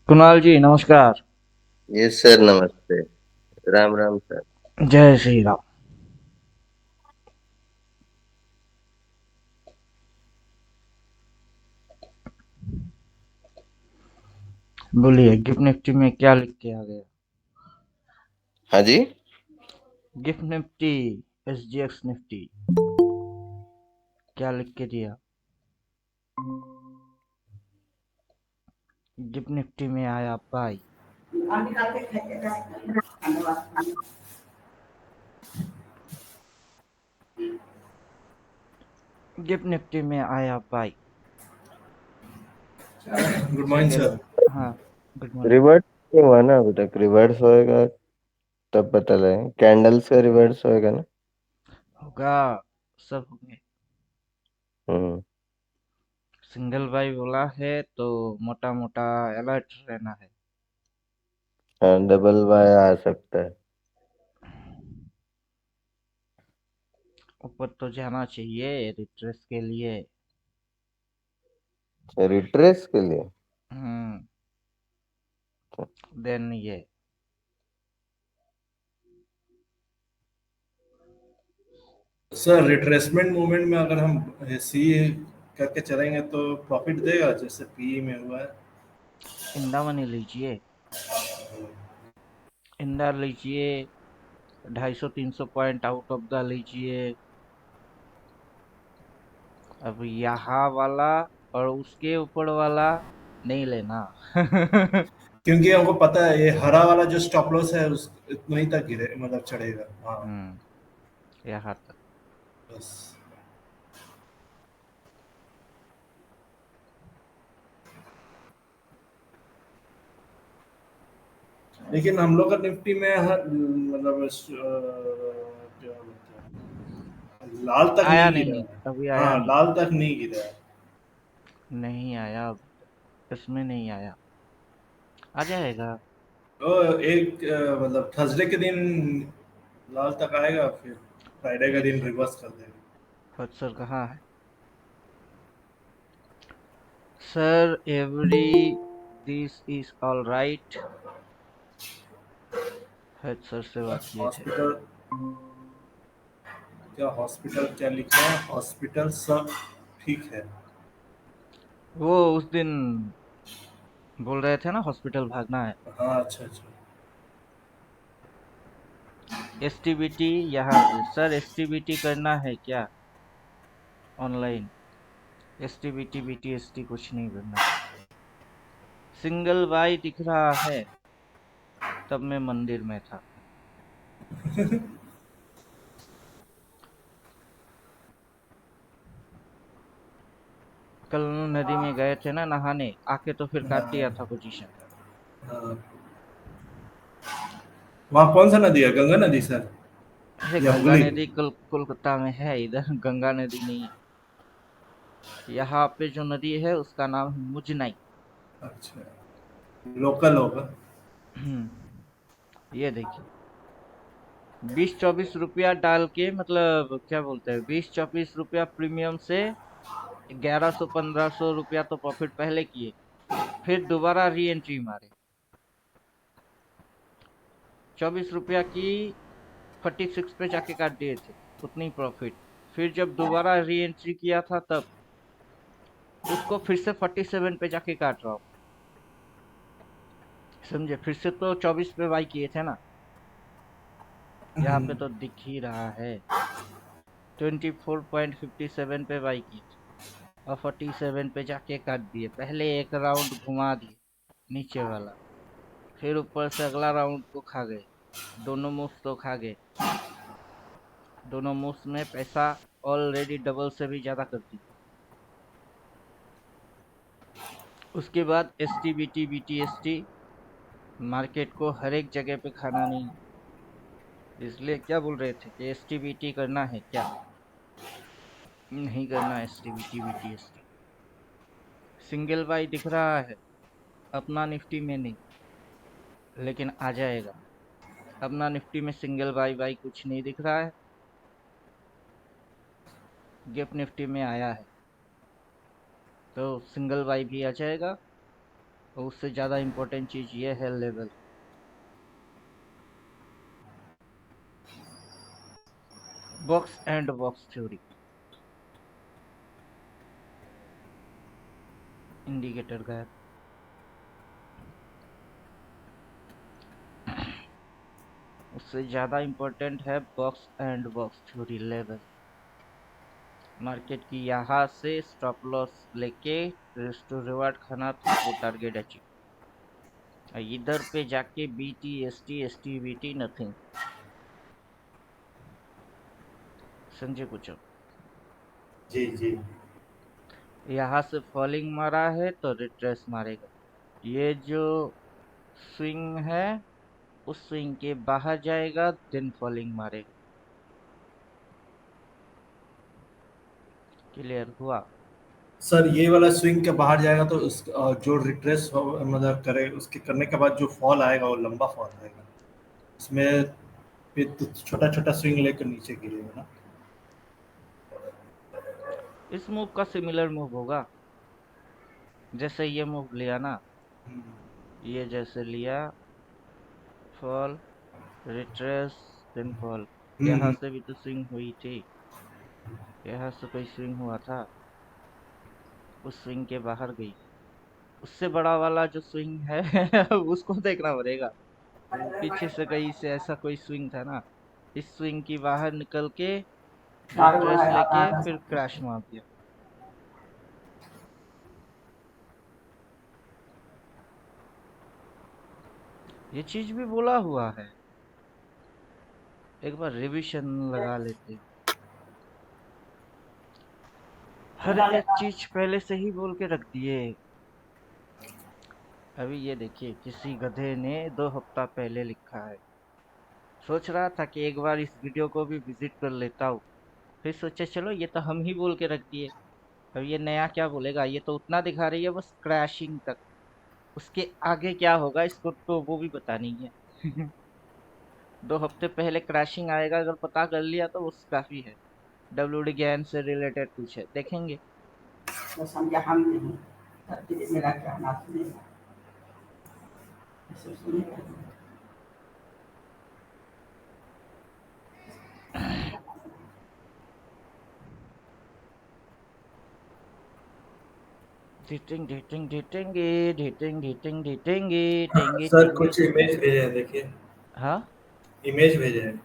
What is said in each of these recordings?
कुणाल जी नमस्कार। Yes sir, नमस्ते। Ram Ram sir. जय श्री राम। बोलिए गिफ्ट निफ्टी में क्या लिख के आ गया। हाँ जी। गिफ्ट निफ्टी एसजीएक्स निफ्टी क्या लिख के दिया। गिफ्ट निफ्टी में आया बाई। गिफ्ट निफ्टी में आया buy. Good morning single. Sir. हाँ। Good morning. रिवर्स नहीं हुआ ना अभी तक। रिवर्स होएगा तब पता लगे। कैंडल्स का रिवर्स होएगा ना। होगा। सब होंगे। हम्म। सिंगल बाई बोला है तो मोटा मोटा अलर्ट रहना है। हाँ, डबल बाय आ सकता है। ऊपर तो जाना चाहिए रिट्रेस के लिए। रिट्रेस के लिए। हम्म। देन ये सर रिट्रेसमेंट मूवमेंट में अगर हम सी करके चलेंगे तो प्रॉफिट देगा जैसे पीई में हुआ है। इंडा मनी लीजिए। इंडा लीजिए। 250-300 पॉइंट आउट ऑफ द लीजिए। अब यहाँ वाला और उसके ऊपर वाला नहीं लेना। क्योंकि हमको पता है ये हरा वाला जो स्टॉप लॉस है उस वहीं तक गिरे मतलब चढ़ेगा। हाँ यहाँ तक। बस। लेकिन हम लोग का निफ्टी में मतलब क्या बोलते हैं, लाल तक आया नहीं गिरा नहीं, है। अभी आया हाँ नहीं। लाल तक नहीं गिरा है। नहीं आया अभी तक, इसमें नहीं आया। आ जाएगा। तो एक मतलब थर्सडे के दिन लाल तक आएगा फिर फ्राइडे का एक दिन सेकंड। रिवर्स कर देगा। सर कहाँ है। Sir every this is all right. Head sir से बात किए थे। हॉस्पिटल क्या हॉस्पिटल क्या लिखा है हॉस्पिटल सब ठीक है। वो उस दिन बोल रहे थे ना हॉस्पिटल भागना है। हाँ अच्छा अच्छा। एसटीबीटी यहाँ से सर एसटीबीटी करना है क्या ऑनलाइन। एसटीबीटी बीटीएसटी कुछ नहीं करना। सिंगल वाई दिख रहा है। तब मैं मंदिर में था। कल नदी में गए थे ना नहाने आके तो फिर काट दिया था पोजीशन। हाँ। वहाँ कौन सा नदी है गंगा नदी सर अरे या गंगा हुगली। नदी कोलकाता में है, इधर गंगा नदी नहीं है। यहाँ पे जो नदी है उसका नाम है मुजनाई। अच्छा लोकल होगा। ये देखिए 20-24 रुपया डाल के मतलब क्या बोलते हैं 20-24 रुपया प्रीमियम से 1100-1500 रुपया तो प्रॉफिट पहले किए। फिर दोबारा री एंट्री मारे। 24 रुपया की 46 पे जाके काट दिए थे। उतनी प्रॉफिट। फिर जब दोबारा री एंट्री किया था तब उसको फिर से 47 पे जाके काट रहा हूँ। समझे, फिर से तो 24 पे बाई किए थे ना। यहाँ पे तो दिख ही रहा है। 24.57 पे बाई किए थे और 47 पे जाके काट दिए। पहले एक राउंड घुमा दिए नीचे वाला। फिर ऊपर से अगला राउंड को खा गए। दोनों मूव्स तो खा गए। दोनों मूव्स में पैसा ऑलरेडी डबल से भी ज्यादा कर दी। उसके बाद S T B T B T S T market को हर एक जगह पे खाना नहीं। इसलिए क्या बोल रहे थे कि एस टी बी टी करना है क्या। नहीं करना S T B T B T S T. Single buy दिख रहा है अपना निफ्टी में नहीं, लेकिन आ जाएगा। अपना निफ्टी में सिंगल बाई बाई कुछ नहीं दिख रहा है। गिफ्ट निफ्टी में आया है तो सिंगल बाई भी आ जाएगा और उससे ज़्यादा इम्पोर्टेंट चीज़ ये है level. Box and box theory, indicator गायब। उससे ज़्यादा इम्पोर्टेंट है box and box theory level. Market की यहाँ से स्टॉप लॉस लेके रिस्क टू रिवार्ड खाना तो वो टारगेट अचीव। इधर पे जाके BT ST ST BT nothing. समझे कुछ? जी जी। यहाँ से फॉलिंग मारा है तो रिट्रेस मारेगा। ये जो स्विंग है उस स्विंग के बाहर जाएगा देन फॉलिंग मारेगा। क्लियर हुआ? सर ये वाला स्विंग के बाहर जाएगा तो जो रिट्रेस मतलब करे उसके करने के बाद जो फॉल आएगा वो लंबा फॉल आएगा, इसमें फिर तो छोटा छोटा स्विंग लेकर नीचे गिरेगा ना। इस मूव का सिमिलर मूव होगा। जैसे ये मूव लिया ना, ये जैसे लिया, फॉल, रिट्रेस, देन फॉल। यहाँ हम्म। से भी तो स्विंग हुई थी, यहाँ से कोई स्विंग हुआ था, उस स्विंग के बाहर गई। उससे बड़ा वाला जो स्विंग है उसको देखना पड़ेगा। वो पीछे से कहीं से ऐसा कोई स्विंग था ना, इस स्विंग की बाहर निकल के रिट्रेस लेके फिर क्रैश मार दिया। ये चीज भी बोला हुआ है, एक बार रिवीजन लगा लेते। हर एक चीज पहले से ही बोल के रख दिए। अभी ये देखिए, किसी गधे ने 2 हफ्ता पहले लिखा है। सोच रहा था कि एक बार इस वीडियो को भी विजिट कर लेता हूँ, फिर सोचा चलो ये तो हम ही बोल के रख दिए, अब ये नया क्या बोलेगा। ये तो उतना दिखा रही है बस क्रैशिंग तक, उसके आगे क्या होगा इसको तो वो भी पता नहीं है। 2 हफ्ते पहले क्रैशिंग आएगा अगर पता कर लिया तो वो काफी है। WD ज्ञान से रिलेटेड कुछ है, देखेंगे। वो समझा हम नहीं, तब फिर मेरा कहना सुनेगा, ऐसे सुनेगा। ढीटिंग ढीटिंग ढीटेंगे, ढीटिंग ढीटिंग ढीटेंगे, टेंगे सर टेंगे कुछ टेंगे। इमेज भेजे हैं, देखिए हाँ, इमेज भेजे हैं।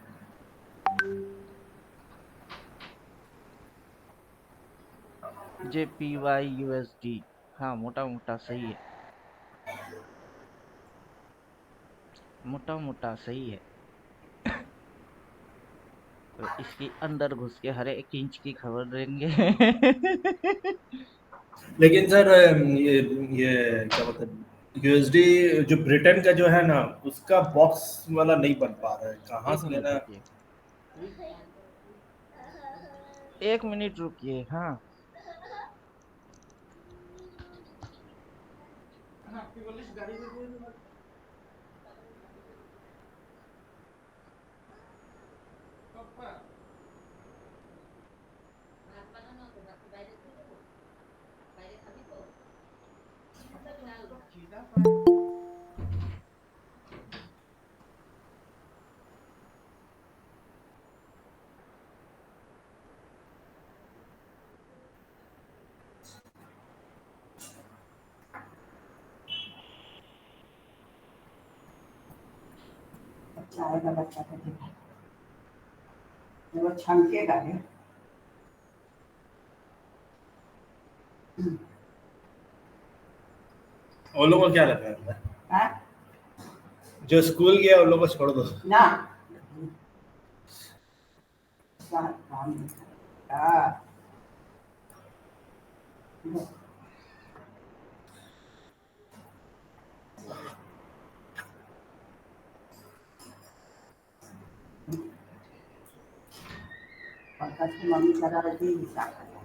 JPY USD, हाँ मोटा मोटा सही है, मोटा मोटा सही है। तो इसके अंदर घुस के हर एक इंच की खबर देंगे। लेकिन सर ये क्या बोलते हैं, यूएसडी जो ब्रिटेन का जो है ना, उसका बॉक्स वाला नहीं बन पा रहा है, कहाँ एक से मिनट लेना है? रुकिए, 1 मिनट रुकिए। हाँ, बच्चा आएगा, बच्चा को देखा वो छमकेगा रे। उन लोगों को क्या लगा है? हाँ? जो स्कूल गया उन लोगों को छोड़ दो। ना काम नहीं करेगा। पंकज की मम्मी लगा रही थी हिसाब करना।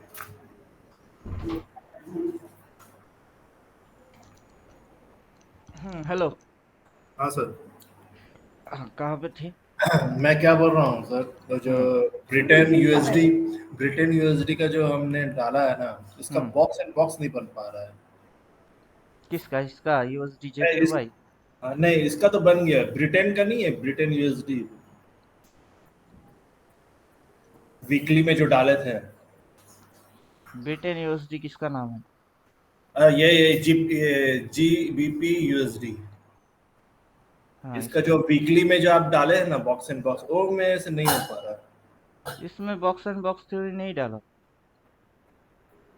हेलो। हाँ सर। हाँ, कहाँ पे थे? मैं क्या बोल रहा हूँ सर, तो जो हम्म ब्रिटेन यूएसडी का जो हमने डाला है ना, उसका हम्म बॉक्स एंड बॉक्स नहीं बन पा रहा है। किसका? इसका यूएसडी नहीं, जेपीवाई? नहीं, इसका तो बन गया, ब्रिटेन का नहीं है, ब्रिटेन यूएसडी वीकली में जो डाले थे। ब्रिटेन यूएसडी किसका नाम है? ये जीबीपी यूएसडी। हाँ, इसका जो वीकली में जो आप डाले हैं ना बॉक्स एंड बॉक्स, वो मेरे से नहीं हो पा रहा है। इसमें बॉक्स एंड बॉक्स थ्योरी नहीं डाला।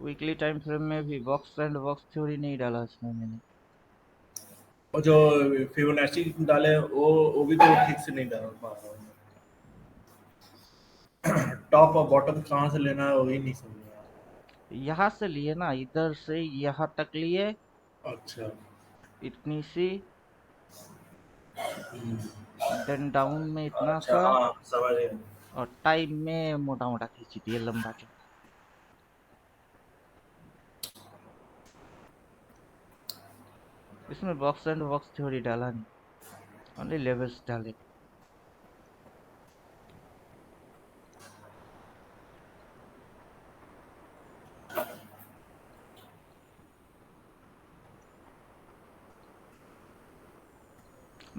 वीकली टाइम फ्रेम में भी बॉक्स एंड बॉक्स थ्योरी नहीं डाला इसमें मैंने। और जो फिबोनाची डाले हैं, वो भी तो ठीक से नहीं डाल पा रहा हूँ। टॉप और बॉटम कहाँ से लेना है वही नहीं समझ में आ यहाँ से लिए ना, इधर से यहाँ तक लिए, रहा। अच्छा। इतनी सी, देन डाउन में इतना अच्छा, सा, हाँ समझ गया। और टाइम में मोटा मोटा खींच दिए, लंबा चौड़ा। इसमें बॉक्स एंड बॉक्स थ्योरी डाला नहीं, ओनली लेवल्स डाले।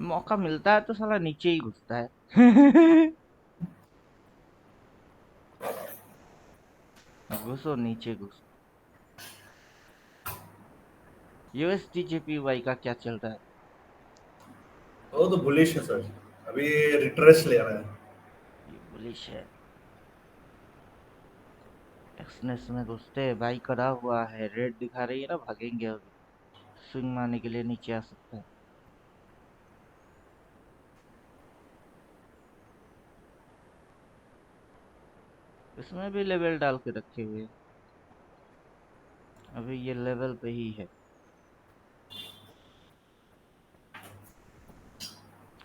मौका मिलता है तो साला नीचे ही घुसता है। घुसो नीचे घुसो। यूएसडी जेपीवाई का क्या चल रहा है? वो तो बुलिश है सर, अभी रिट्रेस ले रहा है। ये बुलिश है। एक्सनेस में घुसते भाई, करा हुआ है, रेड दिखा रही है ना, भागेंगे अभी। स्विंग मारने के लिए नीचे आ सकता है। इसमें भी लेवल डाल के रखे हुए हैं। अभी ये लेवल पे ही है।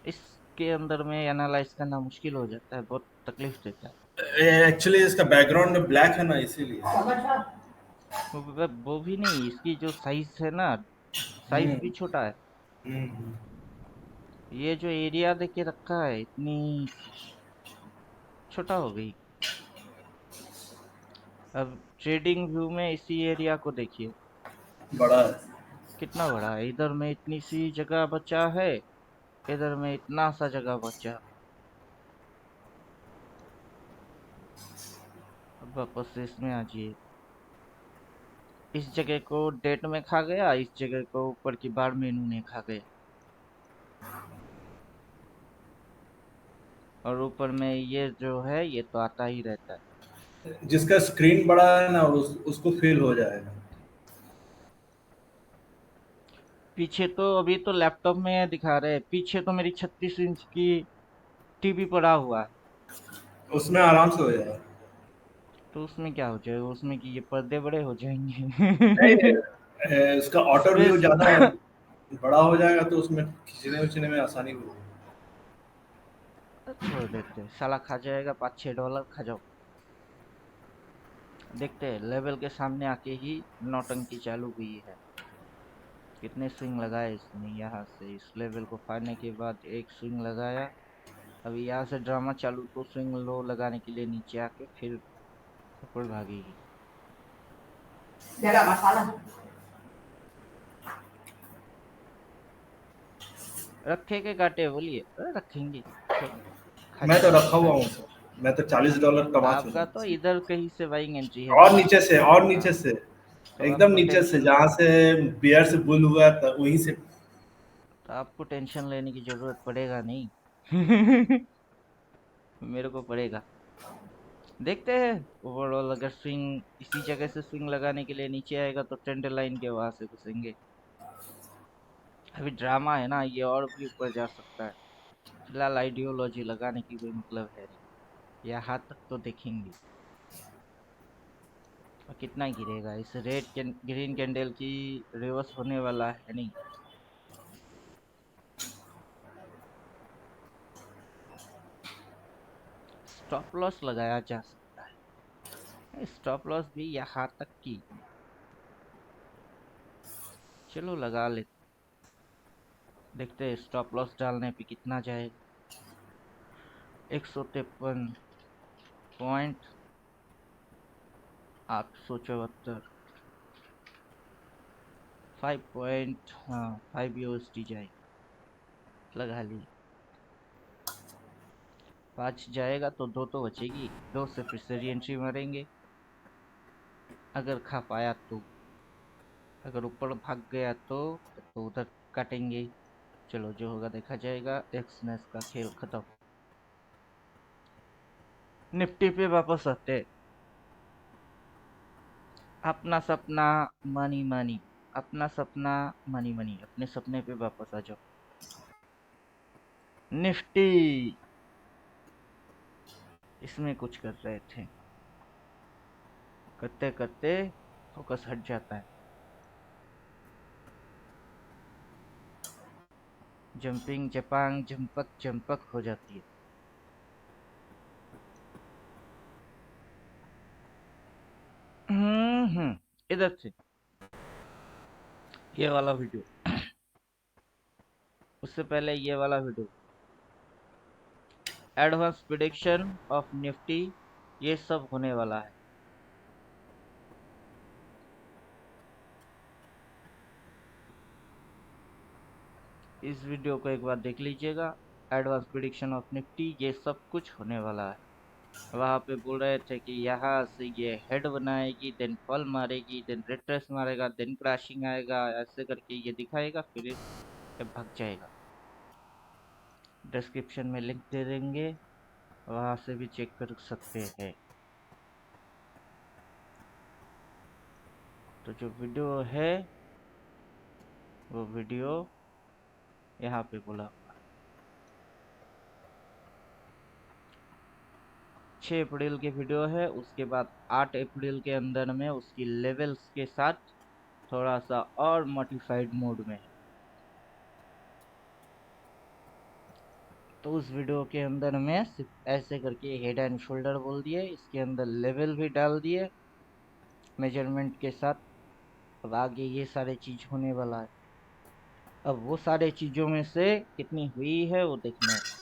इसके अंदर में एनालाइज करना मुश्किल हो जाता है, बहुत तकलीफ देता है। एक्चुअली इसका बैकग्राउंड ब्लैक है ना, इसीलिए। वो भी नहीं, इसकी जो साइज है ना, साइज हम्म भी छोटा है। हम्म। ये जो एरिया दे के रखा है, इतनी छोटा हो गई। अब ट्रेडिंग व्यू में इसी एरिया को देखिए, बड़ा है। कितना बड़ा है। इधर में इतनी सी जगह बचा है, इधर में इतना सा जगह बचा। अब वापस से इसमें आ जाइए। इस जगह को डेट में खा गया, इस जगह को ऊपर की बार मेनू ने खा गया, और ऊपर में ये जो है ये तो आता ही रहता है। जिसका स्क्रीन बड़ा है ना, उसको फील हो जाएगा। पीछे तो अभी तो लैपटॉप में दिखा रहे हैं, पीछे तो मेरी 36 इंच की टीवी पड़ा हुआ है। उसमें आराम से हो जाएगा। तो उसमें क्या हो जाएगा? उसमें कि ये पर्दे बड़े हो नहीं, जाएंगे। इसका ऑटो व्यू स्पेस। ज्यादा बड़ा हो जाएगा तो उसमें खींचने उचने में आसानी होगी। छोड़ देते हैं, साला खा जाएगा $5-6 खा जाओ। देखते हैं, लेवल के सामने आके ही नौटंकी चालू हुई है। कितने स्विंग लगाए इसने, यहाँ से इस लेवल को फाड़ने के बाद एक स्विंग लगाया। अभी यहाँ से ड्रामा चालू, तो स्विंग लो लगाने के लिए नीचे आके फिर ऊपर भागेगी। जरा मसाला रखे के काटे बोलिए? अरे रखेंगे, छोड़ो, खा मैं तो जाएगा, रखा हुआ हूँ सर, मैं तो $40 कमा चुका आपका तो हूँ। इधर कहीं से बाइंग एंट्री है और तो नीचे से, और नीचे से, तो एकदम आपको नीचे से, टेंशन जहाँ से बियर से बुल हुआ था वहीं से। तो आपको टेंशन लेने की जरूरत पड़ेगा नहीं। मेरे को पड़ेगा। देखते हैं, ओवरऑल अगर स्विंग इसी जगह से स्विंग लगाने के लिए नीचे आएगा तो ट्रेंड लाइन के वहां से घुसेंगे। अभी ड्रामा है ना, ये और भी ऊपर जा सकता है। फिलहाल आइडियोलॉजी लगाने की कोई मतलब है नहीं, यहाँ तक तो देखेंगे। और कितना गिरेगा? इस ग्रीन कैंडल की रिवर्स होने वाला है नहीं। स्टॉप लॉस लगाया जा सकता है, स्टॉप लॉस भी यहाँ तक की। चलो लगा लेते, देखते हैं स्टॉप लॉस डालने पे कितना जाएगा। 153.874। 5 USD जाएगी, लगा ली। 5 जाएगा तो 2 तो बचेगी, 2 से फिर से री एंट्री मारेंगे अगर खा पाया तो। अगर ऊपर भाग गया तो उधर काटेंगे। चलो जो होगा देखा जाएगा। एक्सनेस का खेल खत्म। निफ्टी पे वापस आते हैं। अपना सपना मानी मानी, अपना सपना मानी मानी, अपने सपने पे वापस आ जाओ। निफ्टी इसमें कुछ कर रहे थे, करते करते फोकस हट जाता है। जंपिंग जपांग जंपक जंपक हो जाती है। इधर से ये वाला वीडियो, उससे पहले ये वाला video, advance prediction of Nifty, ये सब होने वाला है। इस वीडियो को एक बार देख लीजिएगा। एडवांस प्रिडिक्शन ऑफ निफ्टी, ये सब कुछ होने वाला है। वहां पे बोल रहे थे कि यहाँ से ये हेड बनाएगी, देन फॉल मारेगी, देन रिट्रेस मारेगा, देन क्रैशिंग आएगा, ऐसे करके ये दिखाएगा, फिर ये भाग जाएगा। डिस्क्रिप्शन में लिंक दे देंगे, वहां से भी चेक कर सकते हैं। तो जो वीडियो है वो वीडियो यहाँ पे बोला हुआ है। 6 अप्रैल की वीडियो है। उसके बाद 8 अप्रैल के अंदर में उसकी लेवल्स के साथ थोड़ा सा और मॉडिफाइड मोड में है। तो उस वीडियो के अंदर में सिर्फ ऐसे करके हेड एंड शोल्डर बोल दिए, इसके अंदर लेवल भी डाल दिए मेजरमेंट के साथ। अब आगे ये सारे चीज होने वाला है। अब वो सारे चीजों में से कितनी हुई है वो देखना है।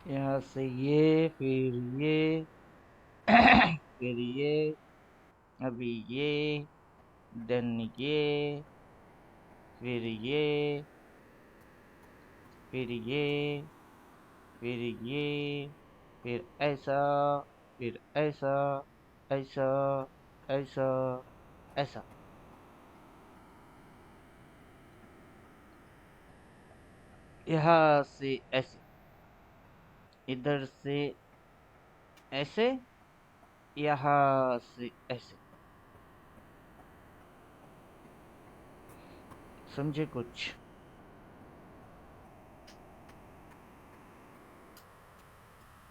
यहाँ से ये, फिर ये फिर ये, अभी ये, देन ये, फिर ये, फिर ये, फिर ये, फिर ऐसा, फिर ऐसा, ऐसा, ऐसा, ऐसा। यहाँ से ऐसे, इधर से ऐसे, यहाँ से ऐसे। समझे कुछ?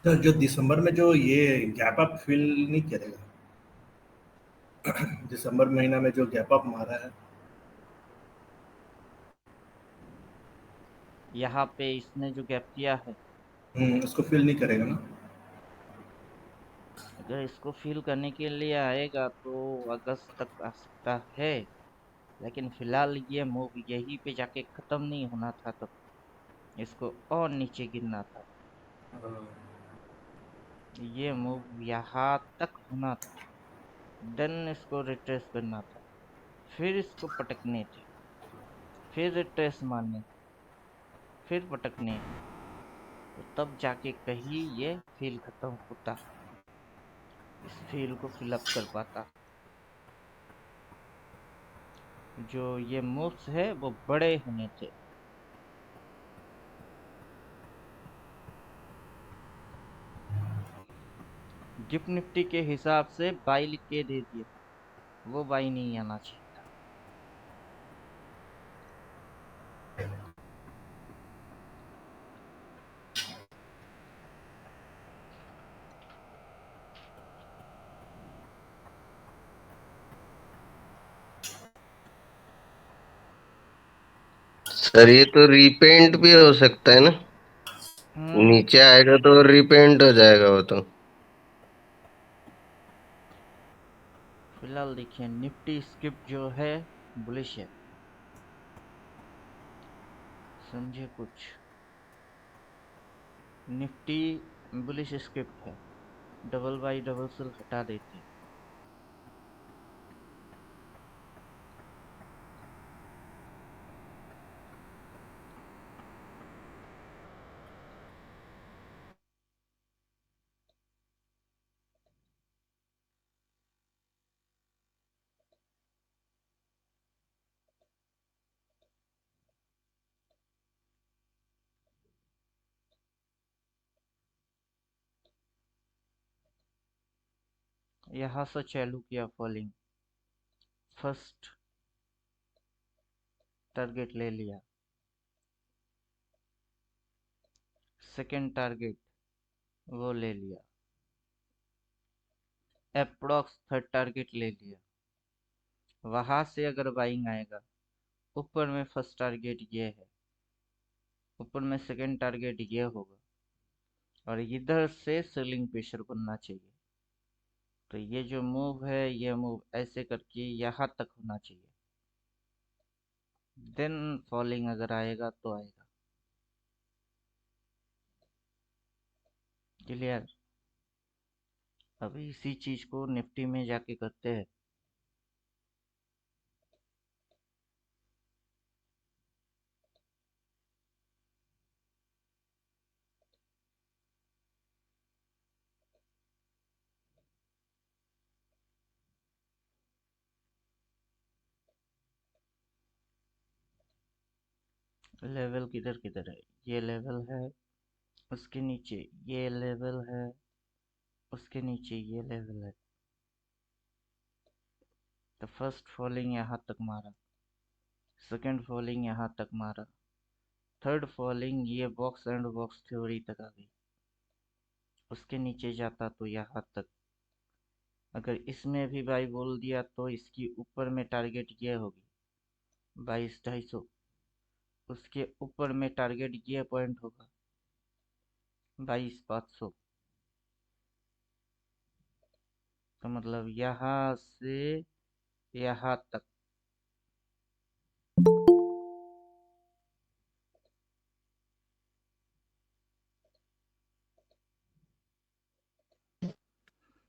तो जो दिसंबर में जो ये गैप अप फिल नहीं करेगा, दिसंबर महीना में जो गैप अप मारा है, यहाँ पे इसने जो गैप किया है, उसको फिल नहीं करेगा ना। अगर इसको फिल करने के लिए आएगा तो अगस्त तक आ सकता है। लेकिन फिलहाल ये मूव यहीं पे जाके खत्म नहीं होना था, तब इसको और नीचे गिरना था। ये मूव यहाँ तक होना था, देन इसको रिट्रेस करना था, फिर इसको पटकने थे, फिर रिट्रेस मारने, फिर पटकने हैं, तो तब जाके कहीं ये फील खत्म होता, इस फील को फिलअप कर पाता। जो ये मूव्स है वो बड़े होने थे। गिफ्ट निफ्टी के हिसाब से बाई लिख के दे दिया, वो बाई नहीं आना चाहिए था। सर ये तो रीपेंट भी हो सकता है ना, हम्म नीचे आएगा तो रीपेंट हो जाएगा वो तो। फिलहाल देखिए निफ्टी स्किप जो है बुलिश है। समझे कुछ? निफ्टी बुलिश स्क्रिप्ट है। डबल बाई डबल सेल हटा देते। यहाँ से चालू किया फॉलिंग, फर्स्ट टारगेट ले लिया, सेकंड टारगेट वो ले लिया, अप्रोक्स थर्ड टारगेट ले लिया। वहां से अगर बाइंग आएगा, ऊपर में फर्स्ट टारगेट ये है, ऊपर में सेकंड टारगेट ये होगा, और इधर से सेलिंग प्रेशर बनना चाहिए। तो ये जो मूव है, ये मूव ऐसे करके यहाँ तक होना चाहिए, देन फॉलिंग अगर आएगा तो आएगा। क्लियर? अब इसी चीज को निफ्टी में जाके करते हैं। लेवल किधर किधर है? ये लेवल है, उसके नीचे ये लेवल है, उसके नीचे ये लेवल है। तो फर्स्ट फॉलिंग यहाँ तक मारा, सेकंड फॉलिंग यहाँ तक मारा, थर्ड फॉलिंग ये बॉक्स एंड बॉक्स थ्योरी तक आ गई, उसके नीचे जाता तो यहाँ तक। अगर इसमें भी बाई बोल दिया तो इसकी ऊपर में टारगेट ये होगी 22,250, उसके ऊपर में टारगेट ये पॉइंट होगा 22,500। तो मतलब यहाँ से यहाँ तक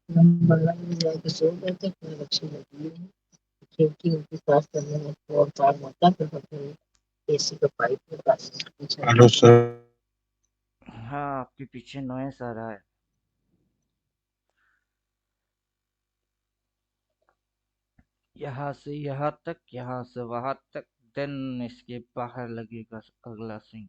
बंगाल में जाके सो गए थे, फिर अच्छी लगी है। खिड़की उनकी साफ करने में और चार मरता फिर पता एसी का पाइप में हेलो सर। हाँ, आपके पीछे नॉइस आ रहा है। यहाँ से यहाँ तक, यहाँ से वहां तक, देन इसके बाहर लगेगा अगला स्विंग।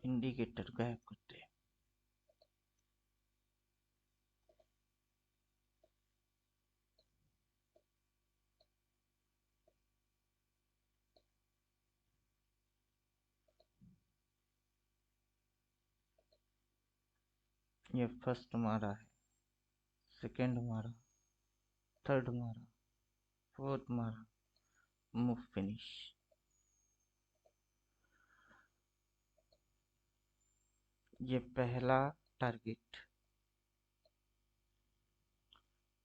इंडिकेटर गायब करते हैं। ये फर्स्ट मारा है, सेकंड मारा, थर्ड मारा, फोर्थ मारा, मूव फिनिश। ये पहला टारगेट,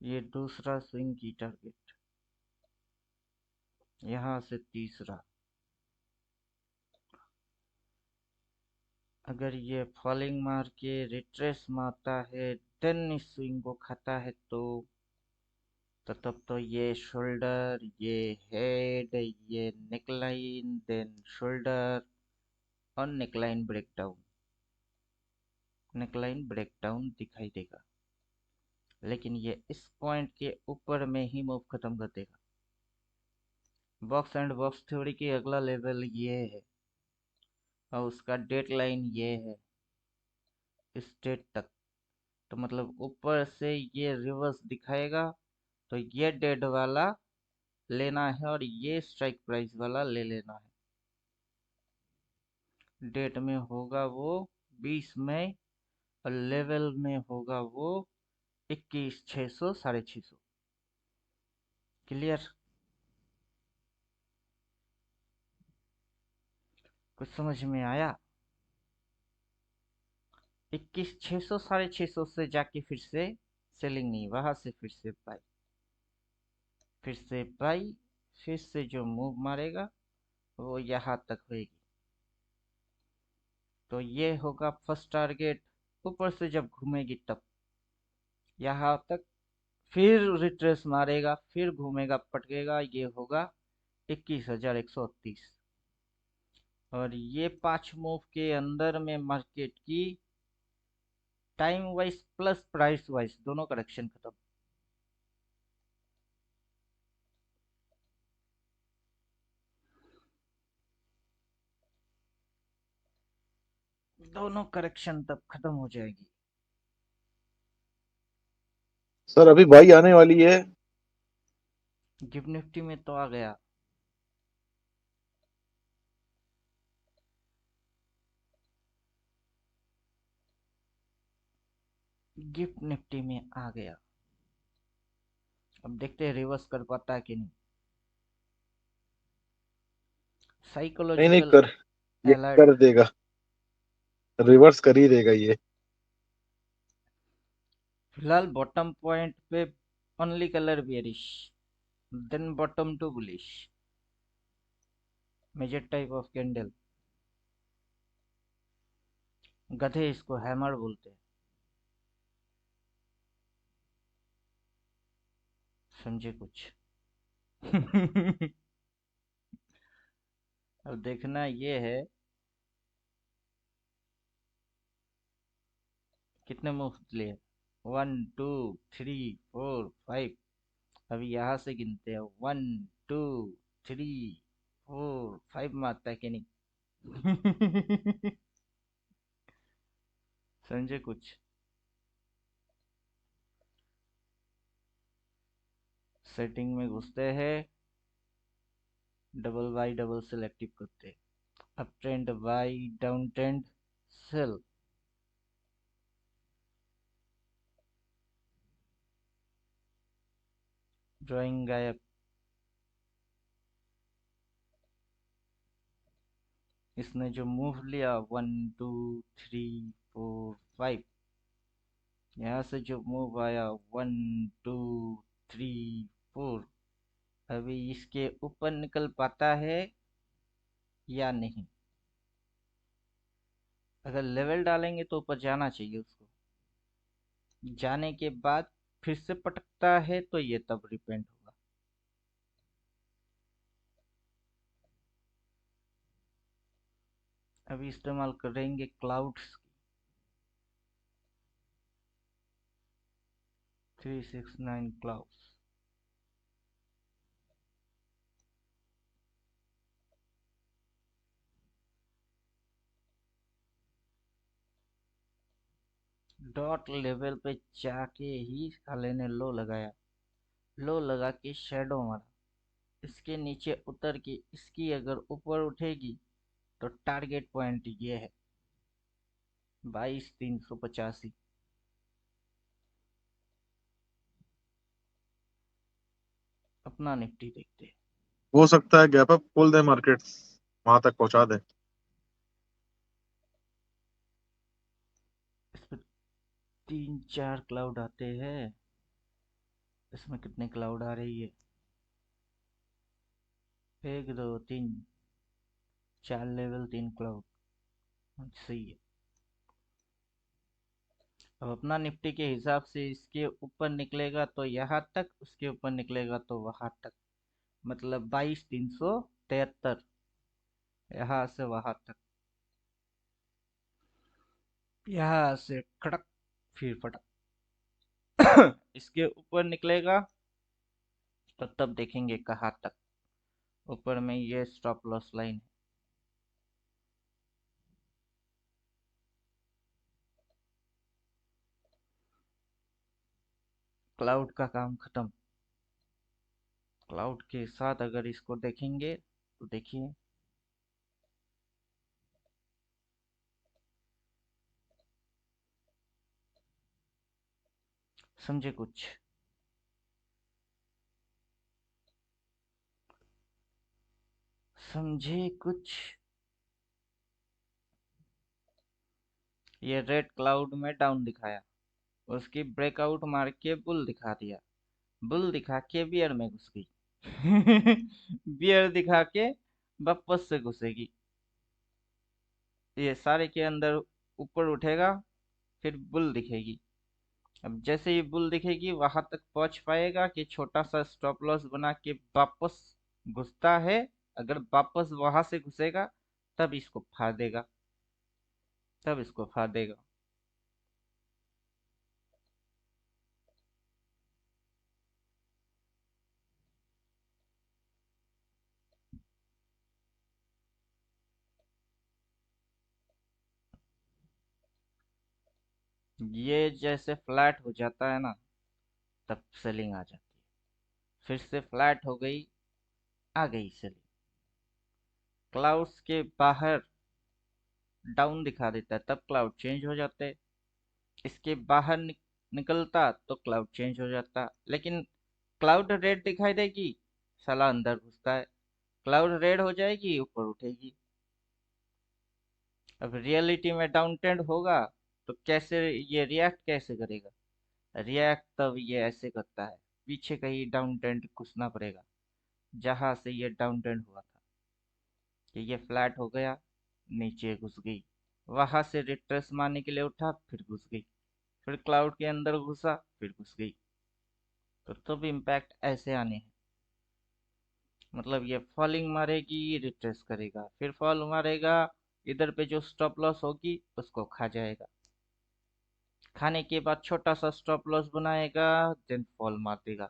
ये दूसरा स्विंग की टारगेट, यहाँ से तीसरा। अगर ये फॉलिंग मार के रिट्रेस मारता है, देन इस स्विंग को खाता है तो तब तो ये शोल्डर, ये हेड, ये नेकलाइन, देन शोल्डर और नेकलाइन ब्रेकडाउन, नेकलाइन ब्रेकडाउन दिखाई देगा। लेकिन ये इस पॉइंट के ऊपर में ही मूव खत्म कर देगा। बॉक्स एंड बॉक्स थ्योरी की अगला लेवल ये है, और उसका डेड लाइन ये है, इस डेट तक। तो मतलब ऊपर से ये रिवर्स दिखाएगा, तो ये डेड वाला लेना है और ये स्ट्राइक प्राइस वाला ले लेना है। डेट में होगा वो 20 मई, और लेवल में होगा वो 21,600, 650। क्लियर? कुछ समझ में आया? 21,600, 650 से जाके फिर से सेलिंग नहीं, वहां से फिर से बाय। फिर से बाई, फिर से जो मूव मारेगा वो यहाँ तक होगी। तो ये होगा फर्स्ट टारगेट। ऊपर से जब घूमेगी तब यहाँ तक, फिर रिट्रेस मारेगा, फिर घूमेगा, पटकेगा, ये होगा 21,130। और ये 5 मूव के अंदर में मार्केट की time wise plus price wise दोनों करेक्शन खत्म। दोनों करेक्शन तब खत्म हो जाएगी। सर अभी बाई आने वाली है। गिफ्ट निफ्टी में तो आ गया। गिफ्ट निफ्टी में आ गया। अब देखते हैं रिवर्स कर पाता है कि नहीं। नहीं नहीं, साइकोलॉजिकल कर ये अलर्ट। कर देगा, रिवर्स कर ही देगा ये। फिलहाल बॉटम पॉइंट पे only colour bearish, then bottom to bullish, major type of candle. गधे इसको हैमर बोलते हैं, समझे कुछ। अब देखना ये है कितने मूव लिए। 1 2 3 4 5। अभी यहाँ से गिनते हैं। 1 2 3 4 5 मारता है कि नहीं। समझे कुछ। सेटिंग में घुसते हैं, डबल बाई डबल सेलेक्टिव करते हैं। Up trend buy, down trend sell. Drawing गायब। इसने जो मूव लिया 1 2 3 4 5, यहाँ से जो मूव आया 1 2 3 4, अभी इसके ऊपर निकल पाता है या नहीं। अगर लेवल डालेंगे तो ऊपर जाना चाहिए उसको। जाने के बाद फिर से पटकता है तो ये तब रिपेंट होगा। अभी इस्तेमाल करेंगे क्लाउड्स 369 क्लाउड्स। डॉट लेवल पे जाके ही साले ने लो लगाया। लो लगा के शेडो मारा। इसके नीचे उतर के इसकी अगर ऊपर उठेगी तो टारगेट पॉइंट ये है 22,385। अपना निफ्टी देखते हैं। हो सकता है गैप अप खोल दे मार्केट, वहां तक पहुंचा दे। इस पर 3 4 क्लाउड आते हैं। इसमें कितने क्लाउड आ रही है? 1 2 3 4 लेवल, 3 क्लाउड। सही है। अब अपना निफ्टी के हिसाब से इसके ऊपर निकलेगा तो यहाँ तक, उसके ऊपर निकलेगा तो वहां तक, मतलब 22,373, यहाँ से वहां तक, यहाँ से खड़क फिर फटक। इसके ऊपर निकलेगा तो तब देखेंगे कहाँ तक। ऊपर में ये स्टॉप लॉस लाइन है। क्लाउड का काम खत्म। क्लाउड के साथ अगर इसको देखेंगे तो देखिए समझे कुछ। समझे कुछ। ये रेड क्लाउड में डाउन दिखाया, उसकी ब्रेकआउट मार के बुल दिखा दिया, बुल दिखा के बियर में घुस गई। बियर दिखा के वापस से घुसेगी। ये सारे के अंदर ऊपर उठेगा, फिर बुल दिखेगी। अब जैसे ही बुल दिखेगी वहां तक पहुंच पाएगा कि छोटा सा स्टॉप लॉस बना के वापस घुसता है। अगर वापस वहां से घुसेगा तब इसको फाड़ देगा, तब इसको फाड़ देगा। ये जैसे फ्लैट हो जाता है ना, तब सेलिंग आ जाती है। फिर से फ्लैट हो गई, आ गई सेलिंग। क्लाउड्स के बाहर डाउन दिखा देता है तब क्लाउड चेंज हो जाते हैं। इसके बाहर निकलता तो क्लाउड चेंज हो जाता, लेकिन क्लाउड रेड दिखाई देगी, साला अंदर घुसता है। क्लाउड रेड हो जाएगी, ऊपर उठेगी। अब रियलिटी में डाउन ट्रेंड होगा तो कैसे ये रिएक्ट कैसे करेगा? रिएक्ट तब ये ऐसे करता है, पीछे कहीं डाउन ट्रेंड घुसना पड़ेगा जहां से ये डाउन ट्रेंड हुआ था। कि ये फ्लैट हो गया, नीचे घुस गई, वहां से रिट्रेस मारने के लिए उठा, फिर घुस गई, फिर क्लाउड के अंदर घुसा, फिर घुस गई। तो तब इम्पैक्ट ऐसे आने हैं। मतलब ये फॉलिंग मारेगी, रिट्रेस करेगा, फिर फॉल मारेगा, इधर पे जो स्टॉप लॉस होगी उसको खा जाएगा। खाने के बाद छोटा सा स्टॉप लॉस बनाएगा, देन फॉल मार देगा।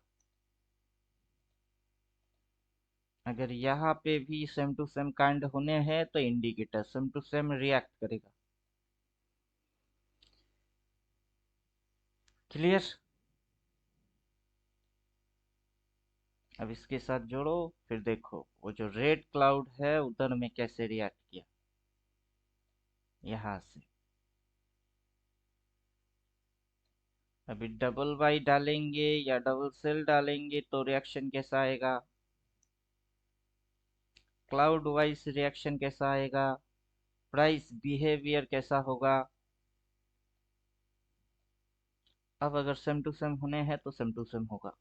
अगर यहाँ पे भी सेम टू सेम काइंड होने हैं तो indicator same to same react करेगा। क्लियर? अब इसके साथ जोड़ो, फिर देखो वो जो रेड क्लाउड है उधर में कैसे रिएक्ट किया। यहाँ से अभी डबल बाई डालेंगे या डबल सेल डालेंगे तो रिएक्शन कैसा आएगा, क्लाउड वाइज रिएक्शन कैसा आएगा, प्राइस बिहेवियर कैसा होगा। अब अगर सेम टू सेम होने हैं तो सेम टू सेम होगा।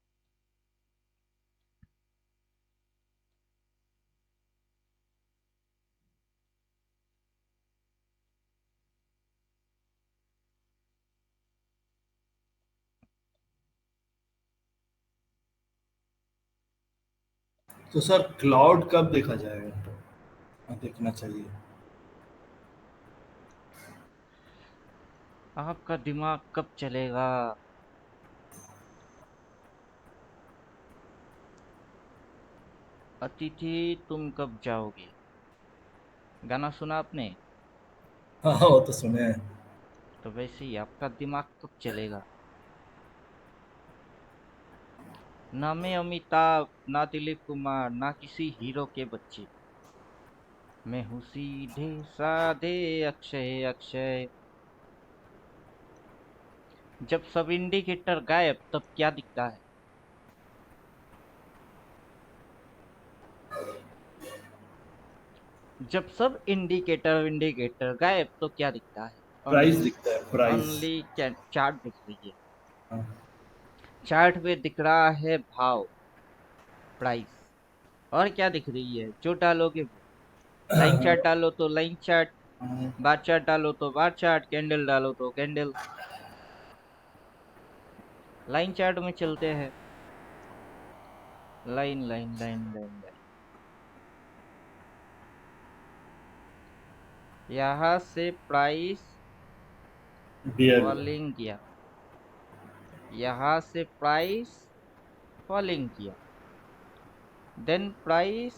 तो सर क्लाउड कब देखा जाएगा, देखना चाहिए? आपका दिमाग कब चलेगा? अतिथि तुम कब जाओगे, गाना सुना आपने? हाँ वो तो सुने हैं। तो वैसे ही आपका दिमाग कब चलेगा। ना मैं अमिताभ, ना दिलीप कुमार, ना किसी हीरो के बच्चे, मैं हूँ सीधे साधे अक्षय अक्षय। जब सब इंडिकेटर गायब तब क्या दिखता है? जब सब इंडिकेटर इंडिकेटर गायब तो क्या दिखता है? प्राइस दिखता है, प्राइस। ओनली चार्ट दिख रही है। हाँ। चार्ट पे दिख रहा है भाव, प्राइस। और क्या दिख रही है जो डालोगे वो? लाइन चार्ट डालो तो लाइन चार्ट, बार चार्ट डालो तो बार चार्ट, कैंडल डालो तो कैंडल। लाइन चार्ट में चलते हैं, line line line line line. यहाँ से प्राइस बियर। फॉलिंग किया, यहाँ से प्राइस फॉलिंग किया, देन प्राइस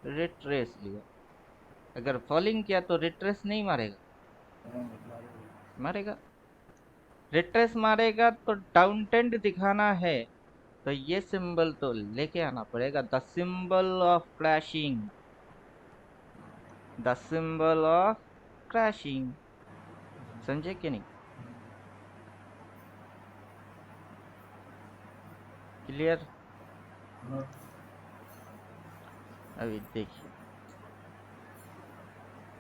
रिट्रेस लिया। अगर फॉलिंग किया तो रिट्रेस नहीं मारेगा? मारेगा। रिट्रेस मारेगा तो डाउन ट्रेंड दिखाना है तो ये सिंबल तो लेके आना पड़ेगा, the symbol of crashing, the symbol of crashing. समझे कि नहीं? क्लियर? अभी देखिए,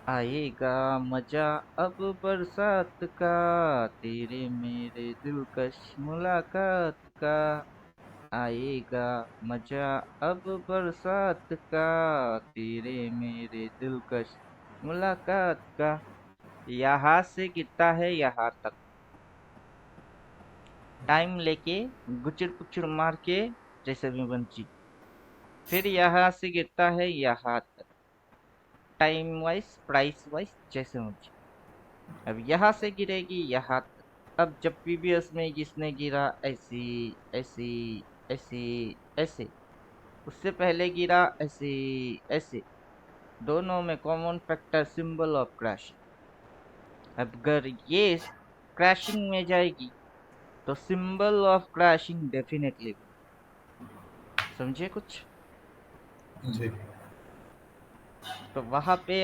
आएगा मजा अब बरसात का, तेरे मेरे दिलकश मुलाकात का। आएगा मजा अब बरसात का, तेरे मेरे दिलकश मुलाकात का। यहाँ से गिरता है यहाँ तक, टाइम लेके गुचर पुचर मार के, जैसे भी बंची। फिर यहाँ से गिरता है यहाँ तक, टाइम वाइज प्राइस वाइज जैसे मर्जी। अब यहाँ से गिरेगी यहाँ तक। अब जब पीबीएस में जिसने गिरा ऐसी ऐसी ऐसी ऐसे, उससे पहले गिरा ऐसे ऐसे, दोनों में common factor symbol of crashing. अब अगर ये क्रैशिंग में जाएगी तो सिंबल ऑफ क्रैशिंग डेफिनेटली। समझे कुछ? जी। तो वहां पे